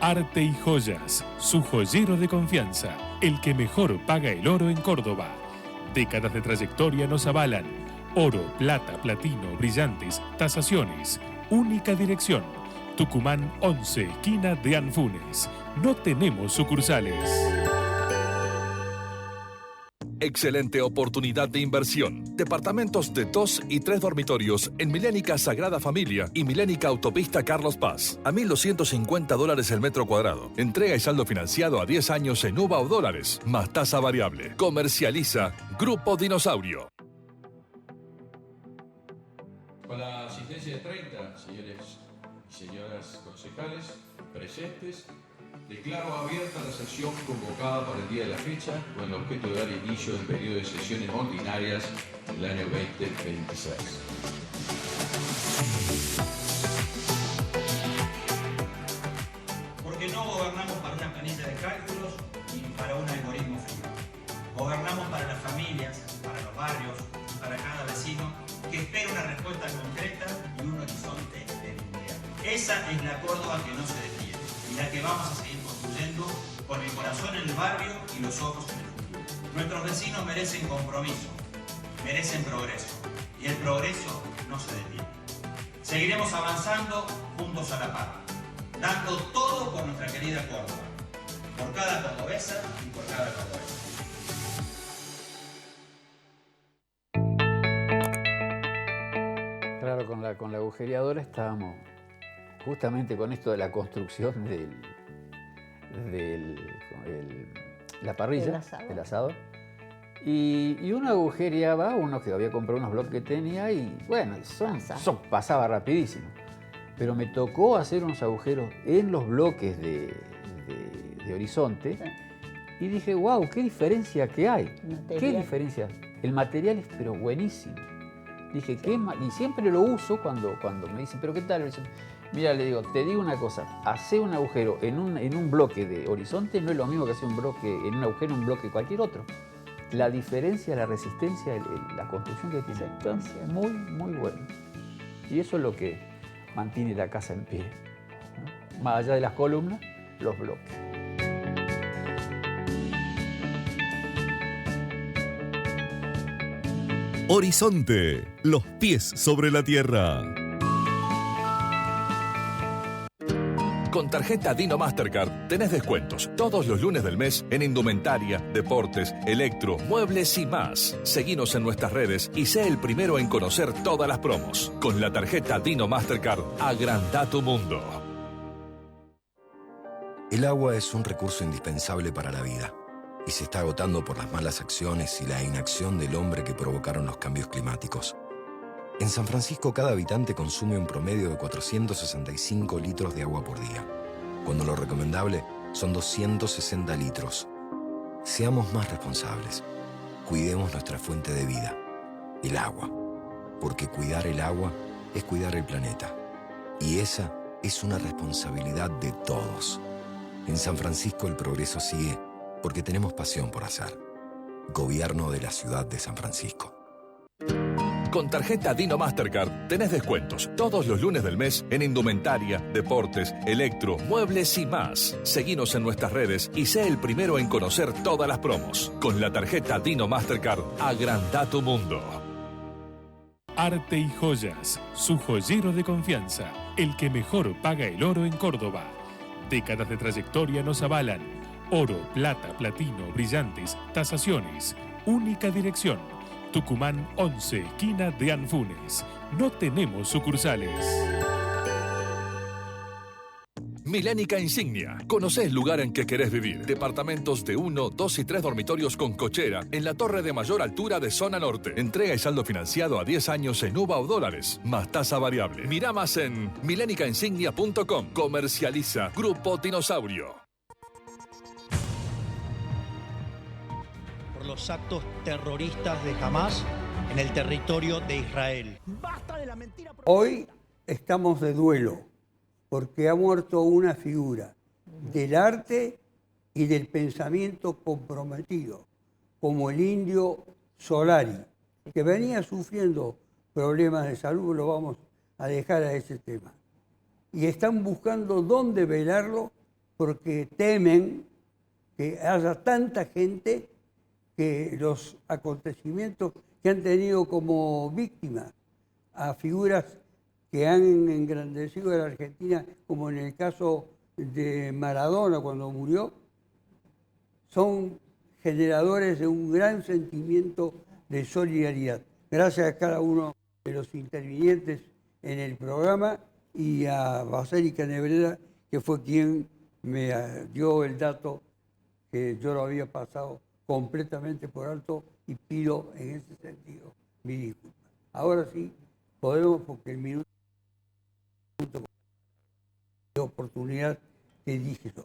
Arte y Joyas, su joyero de confianza, el que mejor paga el oro en Córdoba. Décadas de trayectoria nos avalan. Oro, plata, platino, brillantes, tasaciones. Única dirección. Tucumán 11, esquina de Anfunes. No tenemos sucursales. Excelente oportunidad de inversión. Departamentos de 2 y 3 dormitorios en Milénica Sagrada Familia y Milénica Autopista Carlos Paz. A $1.250 el metro cuadrado. Entrega y saldo financiado a 10 años en UVA o dólares, más tasa variable. Comercializa Grupo Dinosaurio. Con la asistencia de 30 señores y señoras concejales presentes, declaro abierta la sesión convocada para el día de la fecha con el objeto de dar inicio al periodo de sesiones ordinarias del año 2026. Porque no gobernamos para una planilla de cálculos ni para un algoritmo frío. Gobernamos para las familias, para los barrios, para cada vecino que espera una respuesta concreta y un horizonte de dignidad. Esa es la Córdoba que no se detiene y la que vamos a seguir construyendo con el corazón en el barrio y los ojos en el futuro. Nuestros vecinos merecen compromiso, merecen progreso y el progreso no se detiene. Seguiremos avanzando juntos a la par, dando todo por nuestra querida Córdoba, por cada cordobesa y por cada cordobesa. Claro, con la agujereadora estábamos justamente con esto de la construcción la parrilla, del asador. Y uno agujereaba, uno que había comprado unos bloques que tenía y bueno, pasaba rapidísimo. Pero me tocó hacer unos agujeros en los bloques de horizonte y dije, wow, qué diferencia que hay. Qué diferencia. El material es pero buenísimo. Dije, y siempre lo uso cuando me dicen, ¿pero qué tal? Mira, le digo, te digo una cosa, hacer un agujero en un bloque de horizonte no es lo mismo que hacer un agujero en un bloque cualquier otro. La diferencia, la resistencia, la construcción que tiene es muy, muy buena. Y eso es lo que mantiene la casa en pie, ¿no? Más allá de las columnas, los bloques. Horizonte, los pies sobre la tierra. Con tarjeta Dino Mastercard tenés descuentos todos los lunes del mes en indumentaria, deportes, electro, muebles y más. Seguinos en nuestras redes y sé el primero en conocer todas las promos. Con la tarjeta Dino Mastercard, agranda tu mundo. El agua es un recurso indispensable para la vida y se está agotando por las malas acciones y la inacción del hombre que provocaron los cambios climáticos. En San Francisco, cada habitante consume un promedio de 465 litros de agua por día, cuando lo recomendable son 260 litros. Seamos más responsables. Cuidemos nuestra fuente de vida, el agua, porque cuidar el agua es cuidar el planeta. Y esa es una responsabilidad de todos. En San Francisco el progreso sigue porque tenemos pasión por hacer. Gobierno de la Ciudad de San Francisco. Con tarjeta Dino Mastercard tenés descuentos todos los lunes del mes en indumentaria, deportes, electro, muebles y más. Seguinos en nuestras redes y sé el primero en conocer todas las promos. Con la tarjeta Dino Mastercard, agranda tu mundo. Arte y Joyas, su joyero de confianza, el que mejor paga el oro en Córdoba. Décadas de trayectoria nos avalan. Oro, plata, platino, brillantes, tasaciones. Única dirección. Tucumán 11, esquina de Anfunes. No tenemos sucursales. Milénica Insignia. Conocé el lugar en que querés vivir. Departamentos de 1, 2 y 3 dormitorios con cochera en la torre de mayor altura de zona norte. Entrega y saldo financiado a 10 años en UVA o dólares, más tasa variable. Mirá más en milénicainsignia.com. Comercializa Grupo Dinosaurio. Por los actos terroristas de Hamas en el territorio de Israel. Hoy estamos de duelo, porque ha muerto una figura del arte y del pensamiento comprometido, como el indio Solari, que venía sufriendo problemas de salud. Lo vamos a dejar a ese tema. Y están buscando dónde velarlo, porque temen que haya tanta gente que los acontecimientos que han tenido como víctimas a figuras que han engrandecido a la Argentina, como en el caso de Maradona cuando murió, son generadores de un gran sentimiento de solidaridad. Gracias a cada uno de los intervinientes en el programa y a Baseli Canebrera, que fue quien me dio el dato que yo lo había pasado completamente por alto, y pido en ese sentido mi disculpa. Ahora sí podemos, porque el minuto de oportunidad que dije yo,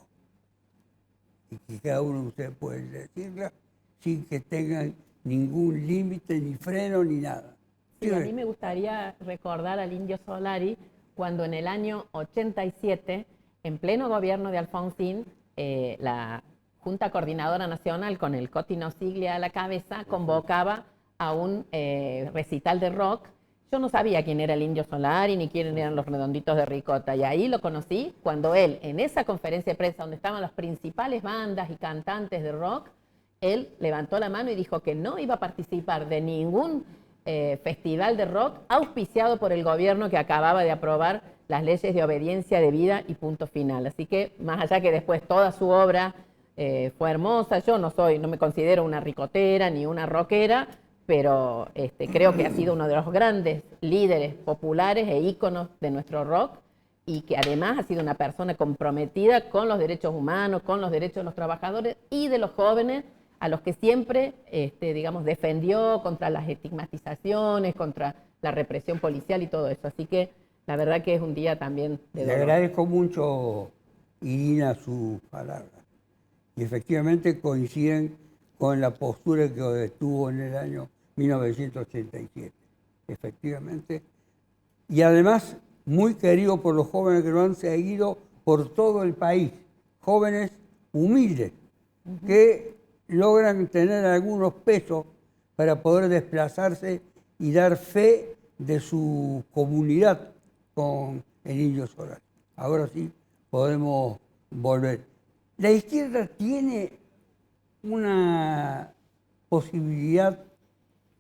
y que cada uno de ustedes puede decirla sin que tengan ningún límite, ni freno, ni nada. Sí, a mí me gustaría recordar al indio Solari cuando en el año 87, en pleno gobierno de Alfonsín, la Junta Coordinadora Nacional, con el Cotino Siglia a la cabeza, convocaba a un recital de rock. Yo no sabía quién era el indio Solari ni quiénes eran los Redonditos de Ricota, y ahí lo conocí cuando él, en esa conferencia de prensa donde estaban las principales bandas y cantantes de rock, él levantó la mano y dijo que no iba a participar de ningún festival de rock auspiciado por el gobierno que acababa de aprobar las leyes de obediencia debida y punto final. Así que, más allá que después toda su obra fue hermosa, yo no me considero una ricotera ni una rockera, pero creo que ha sido uno de los grandes líderes populares e íconos de nuestro rock, y que además ha sido una persona comprometida con los derechos humanos, con los derechos de los trabajadores y de los jóvenes, a los que siempre, defendió contra las estigmatizaciones, contra la represión policial y todo eso. Así que la verdad que es un día también de dolor. Le agradezco mucho, Irina, sus palabras. Y efectivamente coinciden con la postura que tuvo en el año 1987. Efectivamente. Y además, muy querido por los jóvenes que lo han seguido por todo el país. Jóvenes humildes, que logran tener algunos pesos para poder desplazarse y dar fe de su comunidad con el indio Solari. Ahora sí podemos volver. La izquierda tiene una posibilidad,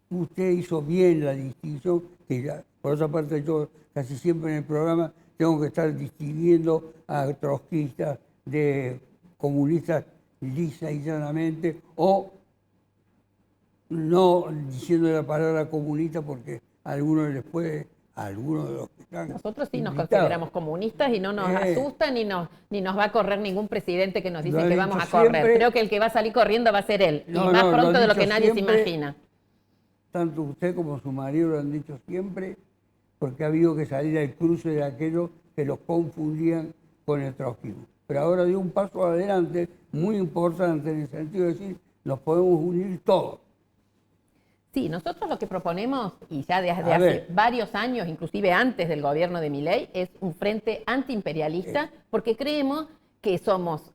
usted hizo bien la distinción, que ya, por otra parte yo casi siempre en el programa tengo que estar distinguiendo a trotskistas de comunistas lisa y llanamente, o no diciendo la palabra comunista porque a algunos les puede, a algunos de los que están Nosotros sí nos invitados. consideramos comunistas y no nos asusta ni nos va a correr ningún presidente que nos dice Lo ha que dicho vamos a correr. siempre. Creo que el que va a salir corriendo va a ser él, No, y más no, pronto lo ha de lo que dicho nadie siempre. se imagina. Tanto usted como su marido lo han dicho siempre, porque ha habido que salir al cruce de aquellos que los confundían con el trotskismo. Pero ahora dio un paso adelante muy importante en el sentido de decir, nos podemos unir todos. Sí, nosotros lo que proponemos, y ya desde hace varios años, inclusive antes del gobierno de Milei, es un frente antiimperialista, porque creemos que somos,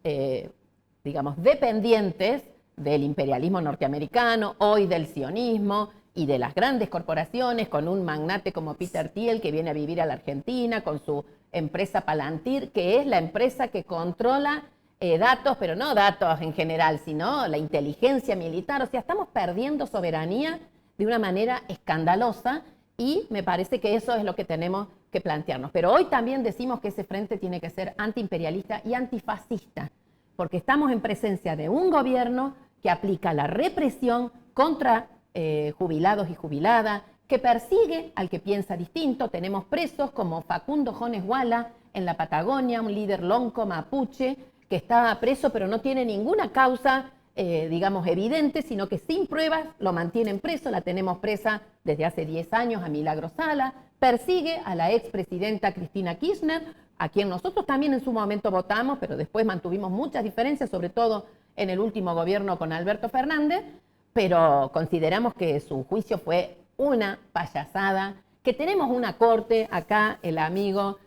dependientes del imperialismo norteamericano, hoy del sionismo y de las grandes corporaciones, con un magnate como Peter Thiel que viene a vivir a la Argentina con su empresa Palantir, que es la empresa que controla datos, pero no datos en general, sino la inteligencia militar. O sea, estamos perdiendo soberanía de una manera escandalosa, Y me parece que eso es lo que tenemos que plantearnos. Pero hoy también decimos que ese frente tiene que ser antiimperialista y antifascista, porque estamos en presencia de un gobierno que aplica la represión contra jubilados y jubiladas, que persigue al que piensa distinto. Tenemos presos como Facundo Jones Wala en la Patagonia, un líder lonco mapuche, que está preso pero no tiene ninguna causa, digamos, evidente, sino que sin pruebas lo mantienen preso. La tenemos presa desde hace 10 años a Milagro Sala. Persigue a la expresidenta Cristina Kirchner, a quien nosotros también en su momento votamos, pero después mantuvimos muchas diferencias, sobre todo en el último gobierno con Alberto Fernández, pero consideramos que su juicio fue una payasada, que tenemos una corte, acá el amigo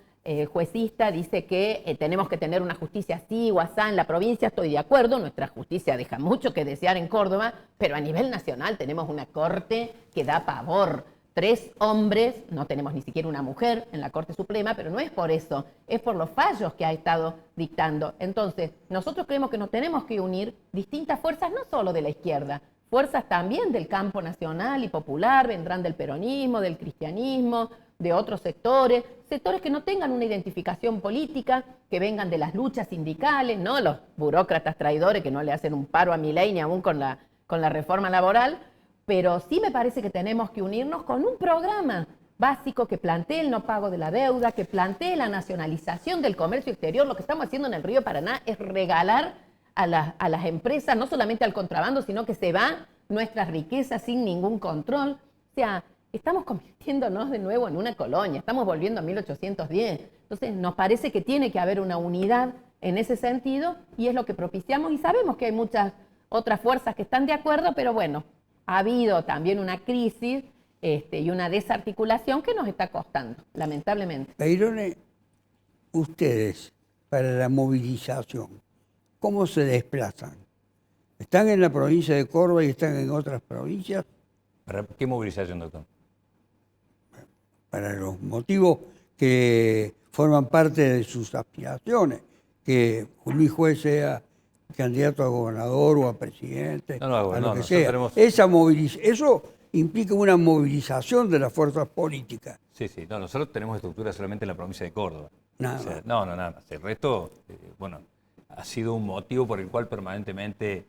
juecista dice que tenemos que tener una justicia así o asá en la provincia. Estoy de acuerdo, nuestra justicia deja mucho que desear en Córdoba, pero a nivel nacional tenemos una corte que da pavor. 3 hombres, no tenemos ni siquiera una mujer en la Corte Suprema, pero no es por eso, es por los fallos que ha estado dictando. Entonces, nosotros creemos que nos tenemos que unir distintas fuerzas, no solo de la izquierda, fuerzas también del campo nacional y popular, vendrán del peronismo, del cristianismo, de otros sectores, sectores que no tengan una identificación política, que vengan de las luchas sindicales, no los burócratas traidores que no le hacen un paro a Milei ni aún con la reforma laboral, pero sí me parece que tenemos que unirnos con un programa básico que plantee el no pago de la deuda, que plantee la nacionalización del comercio exterior. Lo que estamos haciendo en el Río Paraná es regalar a las empresas, no solamente al contrabando, sino que se va nuestras riquezas sin ningún control. O sea, estamos convirtiéndonos de nuevo en una colonia, estamos volviendo a 1810. Entonces, nos parece que tiene que haber una unidad en ese sentido y es lo que propiciamos y sabemos que hay muchas otras fuerzas que están de acuerdo, pero bueno, ha habido también una crisis y una desarticulación que nos está costando, lamentablemente. Peirone, ustedes, para la movilización, ¿cómo se desplazan? ¿Están en la provincia de Córdoba y están en otras provincias? ¿Para qué movilización, doctor? Para los motivos que forman parte de sus aspiraciones, que Luis Juez sea candidato a gobernador o a presidente, a lo que sea. Eso implica una movilización de las fuerzas políticas. Sí, sí. No, nosotros tenemos estructura solamente en la provincia de Córdoba. Nada más. Nada más. El resto, bueno, ha sido un motivo por el cual permanentemente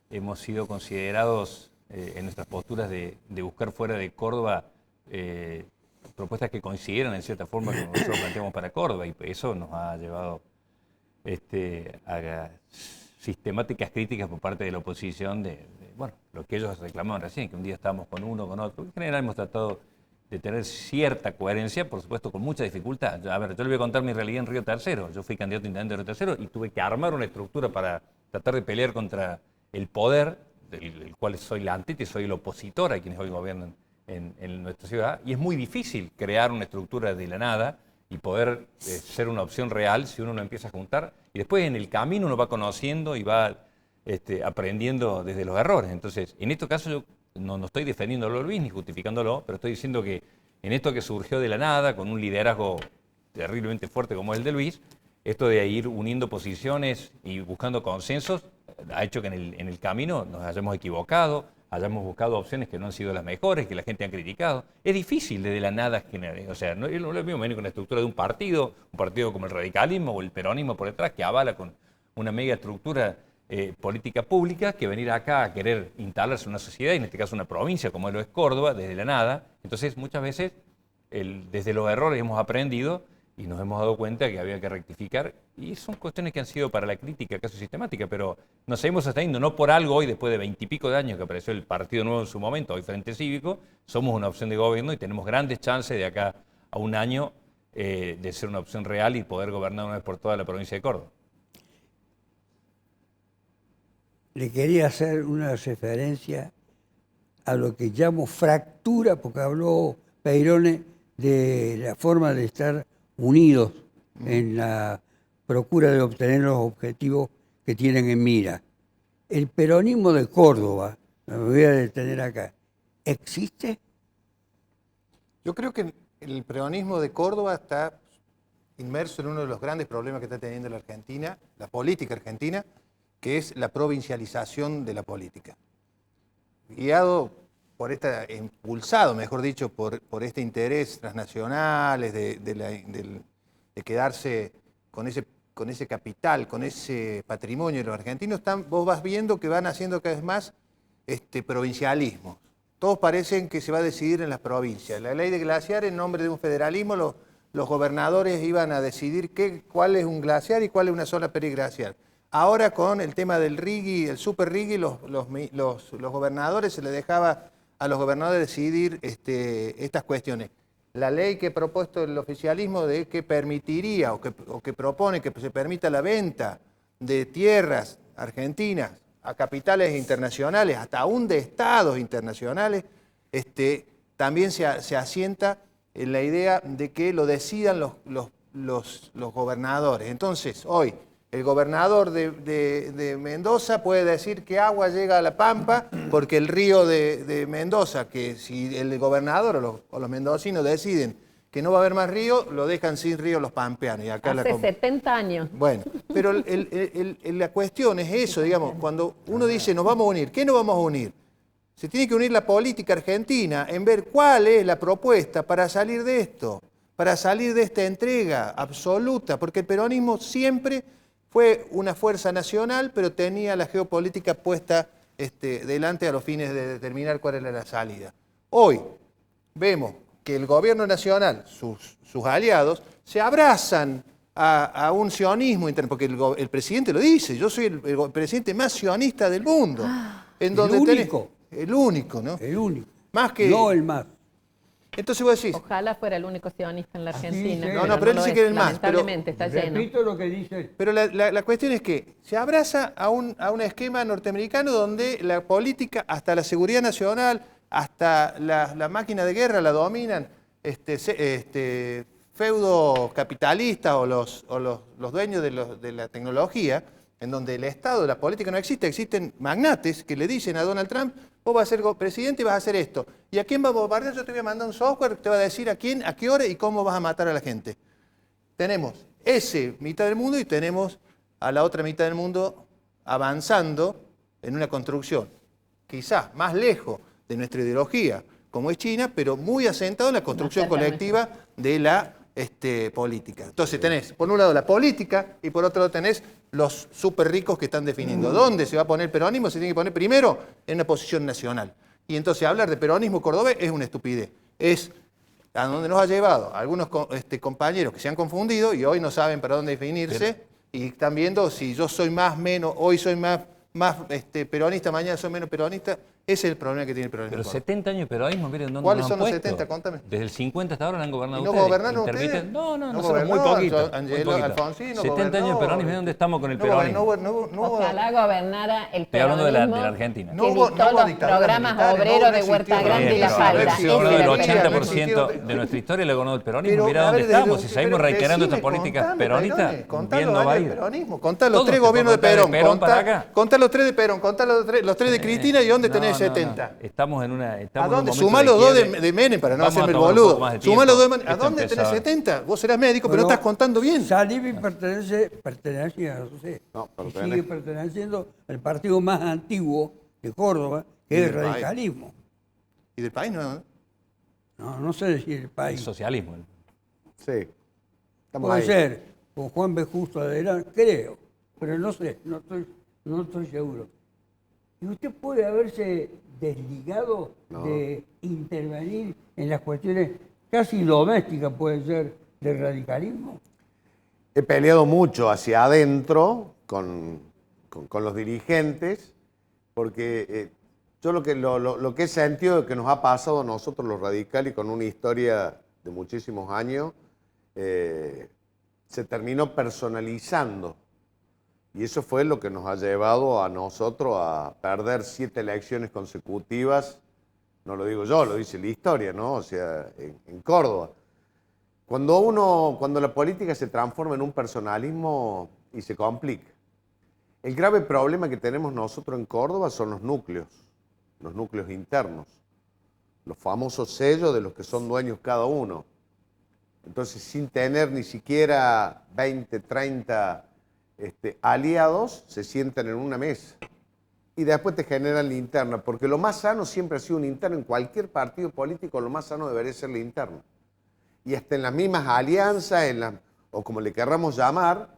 hemos sido considerados en nuestras posturas de buscar fuera de Córdoba propuestas que coincidieran en cierta forma con lo que nosotros planteamos para Córdoba, y eso nos ha llevado a sistemáticas críticas por parte de la oposición de bueno, lo que ellos reclamaban recién, que un día estábamos con uno, con otro. En general hemos tratado de tener cierta coherencia, por supuesto con mucha dificultad. A ver, yo le voy a contar mi realidad en Río Tercero. Yo fui candidato a intendente de Río Tercero y tuve que armar una estructura para tratar de pelear contra el poder, del cual soy la antítesis, soy el opositor a quienes hoy gobiernan en nuestra ciudad. Y es muy difícil crear una estructura de la nada y poder ser una opción real si uno lo empieza a juntar. Y después en el camino uno va conociendo y va aprendiendo desde los errores. Entonces, en este caso yo no estoy defendiéndolo a Luis ni justificándolo, pero estoy diciendo que en esto que surgió de la nada, con un liderazgo terriblemente fuerte como el de Luis, esto de ir uniendo posiciones y buscando consensos ha hecho que en el camino nos hayamos equivocado, hayamos buscado opciones que no han sido las mejores, que la gente ha criticado. Es difícil desde la nada generar, o sea, no es lo mismo venir con la estructura de un partido como el radicalismo o el peronismo por detrás, que avala con una mega estructura política pública, que venir acá a querer instalarse en una sociedad, y en este caso una provincia como lo es Córdoba, desde la nada. Entonces, muchas veces, desde los errores hemos aprendido y nos hemos dado cuenta que había que rectificar, y son cuestiones que han sido para la crítica casi sistemática, pero nos seguimos sosteniendo, no por algo hoy, después de 20 y pico de años que apareció el Partido Nuevo en su momento, hoy Frente Cívico, somos una opción de gobierno y tenemos grandes chances de acá a un año de ser una opción real y poder gobernar una vez por toda la provincia de Córdoba. Le quería hacer una referencia a lo que llamo fractura, porque habló Peirone de la forma de estar unidos en la procura de obtener los objetivos que tienen en mira. El peronismo de Córdoba, me voy a detener acá, ¿existe? Yo creo que el peronismo de Córdoba está inmerso en uno de los grandes problemas que está teniendo la Argentina, la política argentina, que es la provincialización de la política. Guiado impulsado, mejor dicho, por este interés transnacionales de quedarse con ese capital, con ese patrimonio de los argentinos, vos vas viendo que van haciendo cada vez más provincialismos. Todos parecen que se va a decidir en las provincias. La ley de glaciar, en nombre de un federalismo, los gobernadores iban a decidir cuál es un glaciar y cuál es una zona periglaciar. Ahora con el tema del RIGI, el super RIGI, los gobernadores, se les dejaba a los gobernadores decidir estas cuestiones. La ley que ha propuesto el oficialismo de que permitiría o que propone que se permita la venta de tierras argentinas a capitales internacionales, hasta aún de estados internacionales, también se asienta en la idea de que lo decidan los gobernadores. Entonces, hoy, el gobernador de Mendoza puede decir que agua llega a La Pampa porque el río de Mendoza, que si el gobernador o los mendocinos deciden que no va a haber más río, lo dejan sin río los pampeanos. Y acá Hace 70 años. Bueno, pero la cuestión es eso, digamos, cuando uno dice nos vamos a unir, ¿qué nos vamos a unir? Se tiene que unir la política argentina en ver cuál es la propuesta para salir de esto, para salir de esta entrega absoluta, porque el peronismo siempre fue una fuerza nacional, pero tenía la geopolítica puesta delante a los fines de determinar cuál era la salida. Hoy vemos que el gobierno nacional, sus aliados, se abrazan a un sionismo interno, porque el presidente lo dice, yo soy el presidente más sionista del mundo. En donde el único. El único, ¿no? El único. Más que... No el más. Entonces vos decís... Ojalá fuera el único sionista en la Argentina. Sí, no, pero él dice que era el más. Lamentablemente está lleno. Repito lo que dice. Pero la cuestión es que se abraza a un esquema norteamericano donde la política, hasta la seguridad nacional, hasta la máquina de guerra la dominan feudo capitalistas o los dueños de la tecnología, en donde el Estado, la política no existe, existen magnates que le dicen a Donald Trump, vos vas a ser presidente y vas a hacer esto. ¿Y a quién vas a bombardear? Yo te voy a mandar un software que te va a decir a quién, a qué hora y cómo vas a matar a la gente. Tenemos ese mitad del mundo y tenemos a la otra mitad del mundo avanzando en una construcción, quizás más lejos de nuestra ideología, como es China, pero muy asentado en la construcción colectiva de la política. Entonces tenés, por un lado, la política y por otro lado tenés los súper ricos que están definiendo. ¿Dónde se va a poner el peronismo? Se tiene que poner primero en una posición nacional. Y entonces hablar de peronismo cordobés es una estupidez. Es a donde nos ha llevado algunos compañeros que se han confundido y hoy no saben para dónde definirse y están viendo si yo soy más, menos, hoy soy más peronista, mañana soy menos peronista. Ese es el problema que tiene el peronismo. Pero 70 años de peronismo, miren dónde ¿cuáles nos son han los puesto? 70? Contame. Desde el 50 hasta ahora no han gobernado ¿Y no ustedes. gobernaron ustedes? No, No nosotros muy gobernó, poquito. Angelo Alfonsino 70 años de peronismo, ¿de dónde estamos con el peronismo? Ojalá gobernara el Estoy hablando de la peronismo Argentina. que dictó los programas obreros de Huerta Grande y La Falda. El 80% de nuestra historia lo ganó el peronismo. Mirá dónde estamos. Si seguimos reiterando esta política peronista, bien no va a ir. Contá los tres gobiernos de Perón. Contá los tres de Perón, contá los tres de Cristina y ¿dónde tenés 70? Estamos en una... ¿A dónde? Sumá los dos de Menem para no hacerme el boludo. Sumá los dos de Menem. ¿A dónde tenés 70? Vos serás médico, pero no estás contando bien. Salivi pertenecía, no sé, sigue perteneciendo al partido más antiguo de Córdoba, que es el radicalismo. ¿Y del país no? No sé decir el país. El socialismo. Sí. Puede ser, con Juan B. Justo adelante, creo, pero no sé, no estoy seguro. ¿Y usted puede haberse desligado de intervenir en las cuestiones casi domésticas, puede ser, del radicalismo? He peleado mucho hacia adentro con los dirigentes, porque yo lo que he sentido que nos ha pasado a nosotros los radicales con una historia de muchísimos años, se terminó personalizando. Y eso fue lo que nos ha llevado a nosotros a perder 7 elecciones consecutivas. No lo digo yo, lo dice la historia, ¿no? O sea, en Córdoba. Cuando la política se transforma en un personalismo y se complica. El grave problema que tenemos nosotros en Córdoba son los núcleos internos, los famosos sellos de los que son dueños cada uno. Entonces, sin tener ni siquiera 20, 30 aliados, se sientan en una mesa. y después te generan la interna, porque lo más sano siempre ha sido una interna. En cualquier partido político lo más sano debería ser la interna. Y hasta en las mismas alianzas, o como le querramos llamar,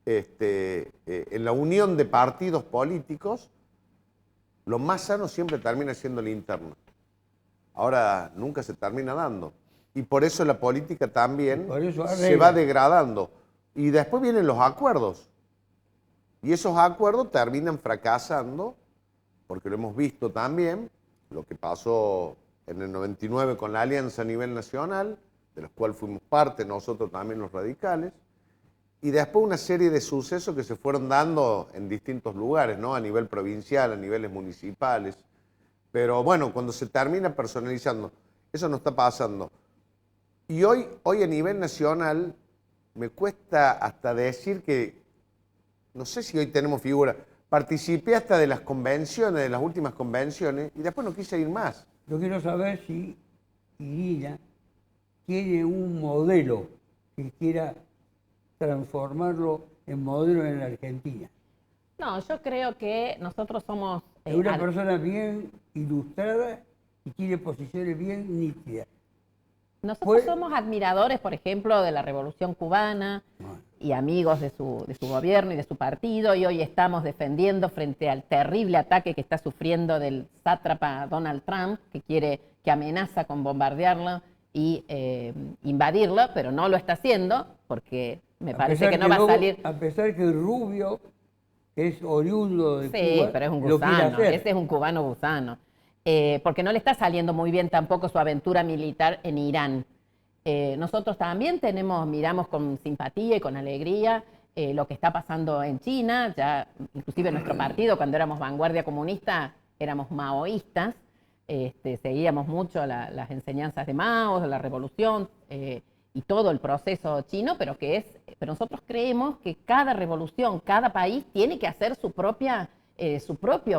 en la unión de partidos políticos, lo más sano siempre termina siendo la interna. Ahora nunca se termina dando. Y por eso la política también se va degradando. Y después vienen los acuerdos. Y esos acuerdos terminan fracasando, porque lo hemos visto también, lo que pasó en el 99 con la alianza a nivel nacional, de los cuales fuimos parte nosotros también los radicales, y después una serie de sucesos que se fueron dando en distintos lugares, ¿no? A nivel provincial, a niveles municipales. Pero bueno, cuando se termina personalizando, eso no está pasando. Y hoy a nivel nacional me cuesta hasta decir que, no sé si hoy tenemos figura, participé hasta de las convenciones, de las últimas convenciones, y después no quise ir más. Yo quiero saber si Irina tiene un modelo que quiera transformarlo en modelo en la Argentina. No, yo creo que nosotros somos... Es una persona bien ilustrada y tiene posiciones bien nítidas. Nosotros somos admiradores, por ejemplo, de la Revolución Cubana y amigos de su gobierno y de su partido, y hoy estamos defendiendo frente al terrible ataque que está sufriendo del sátrapa Donald Trump, que amenaza con bombardearlo y invadirlo, pero no lo está haciendo porque me parece que no va a salir... A pesar que Rubio es oriundo de Cuba... Sí, pero es un gusano, ese es un cubano gusano. Porque no le está saliendo muy bien tampoco su aventura militar en Irán. Nosotros también miramos con simpatía y con alegría lo que está pasando en China. Ya, inclusive nuestro partido, cuando éramos vanguardia comunista, éramos maoístas. Seguíamos mucho las enseñanzas de Mao, de la revolución y todo el proceso chino, pero nosotros creemos que cada revolución, cada país tiene que hacer su propio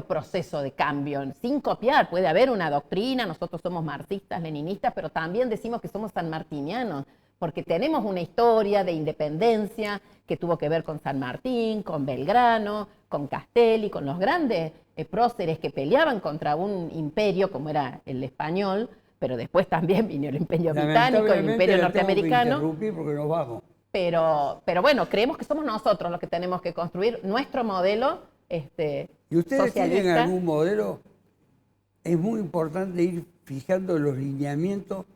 proceso de cambio, sin copiar. Puede haber una doctrina, nosotros somos marxistas, leninistas, pero también decimos que somos sanmartinianos, porque tenemos una historia de independencia que tuvo que ver con San Martín, con Belgrano, con Castelli, con los grandes próceres que peleaban contra un imperio como era el español, pero después también vino el imperio británico, el imperio norteamericano. Porque nos vamos. Pero bueno, creemos que somos nosotros los que tenemos que construir nuestro modelo ¿Y ustedes tienen algún modelo? Es muy importante ir fijando los lineamientos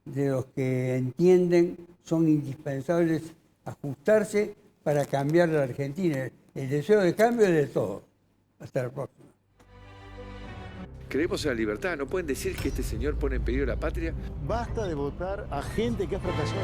de los que entienden son indispensables ajustarse para cambiar la Argentina. El deseo de cambio es de todos. Hasta la próxima. Creemos en la libertad. ¿No pueden decir que este señor pone en peligro la patria? Basta de votar a gente que ha fracasado.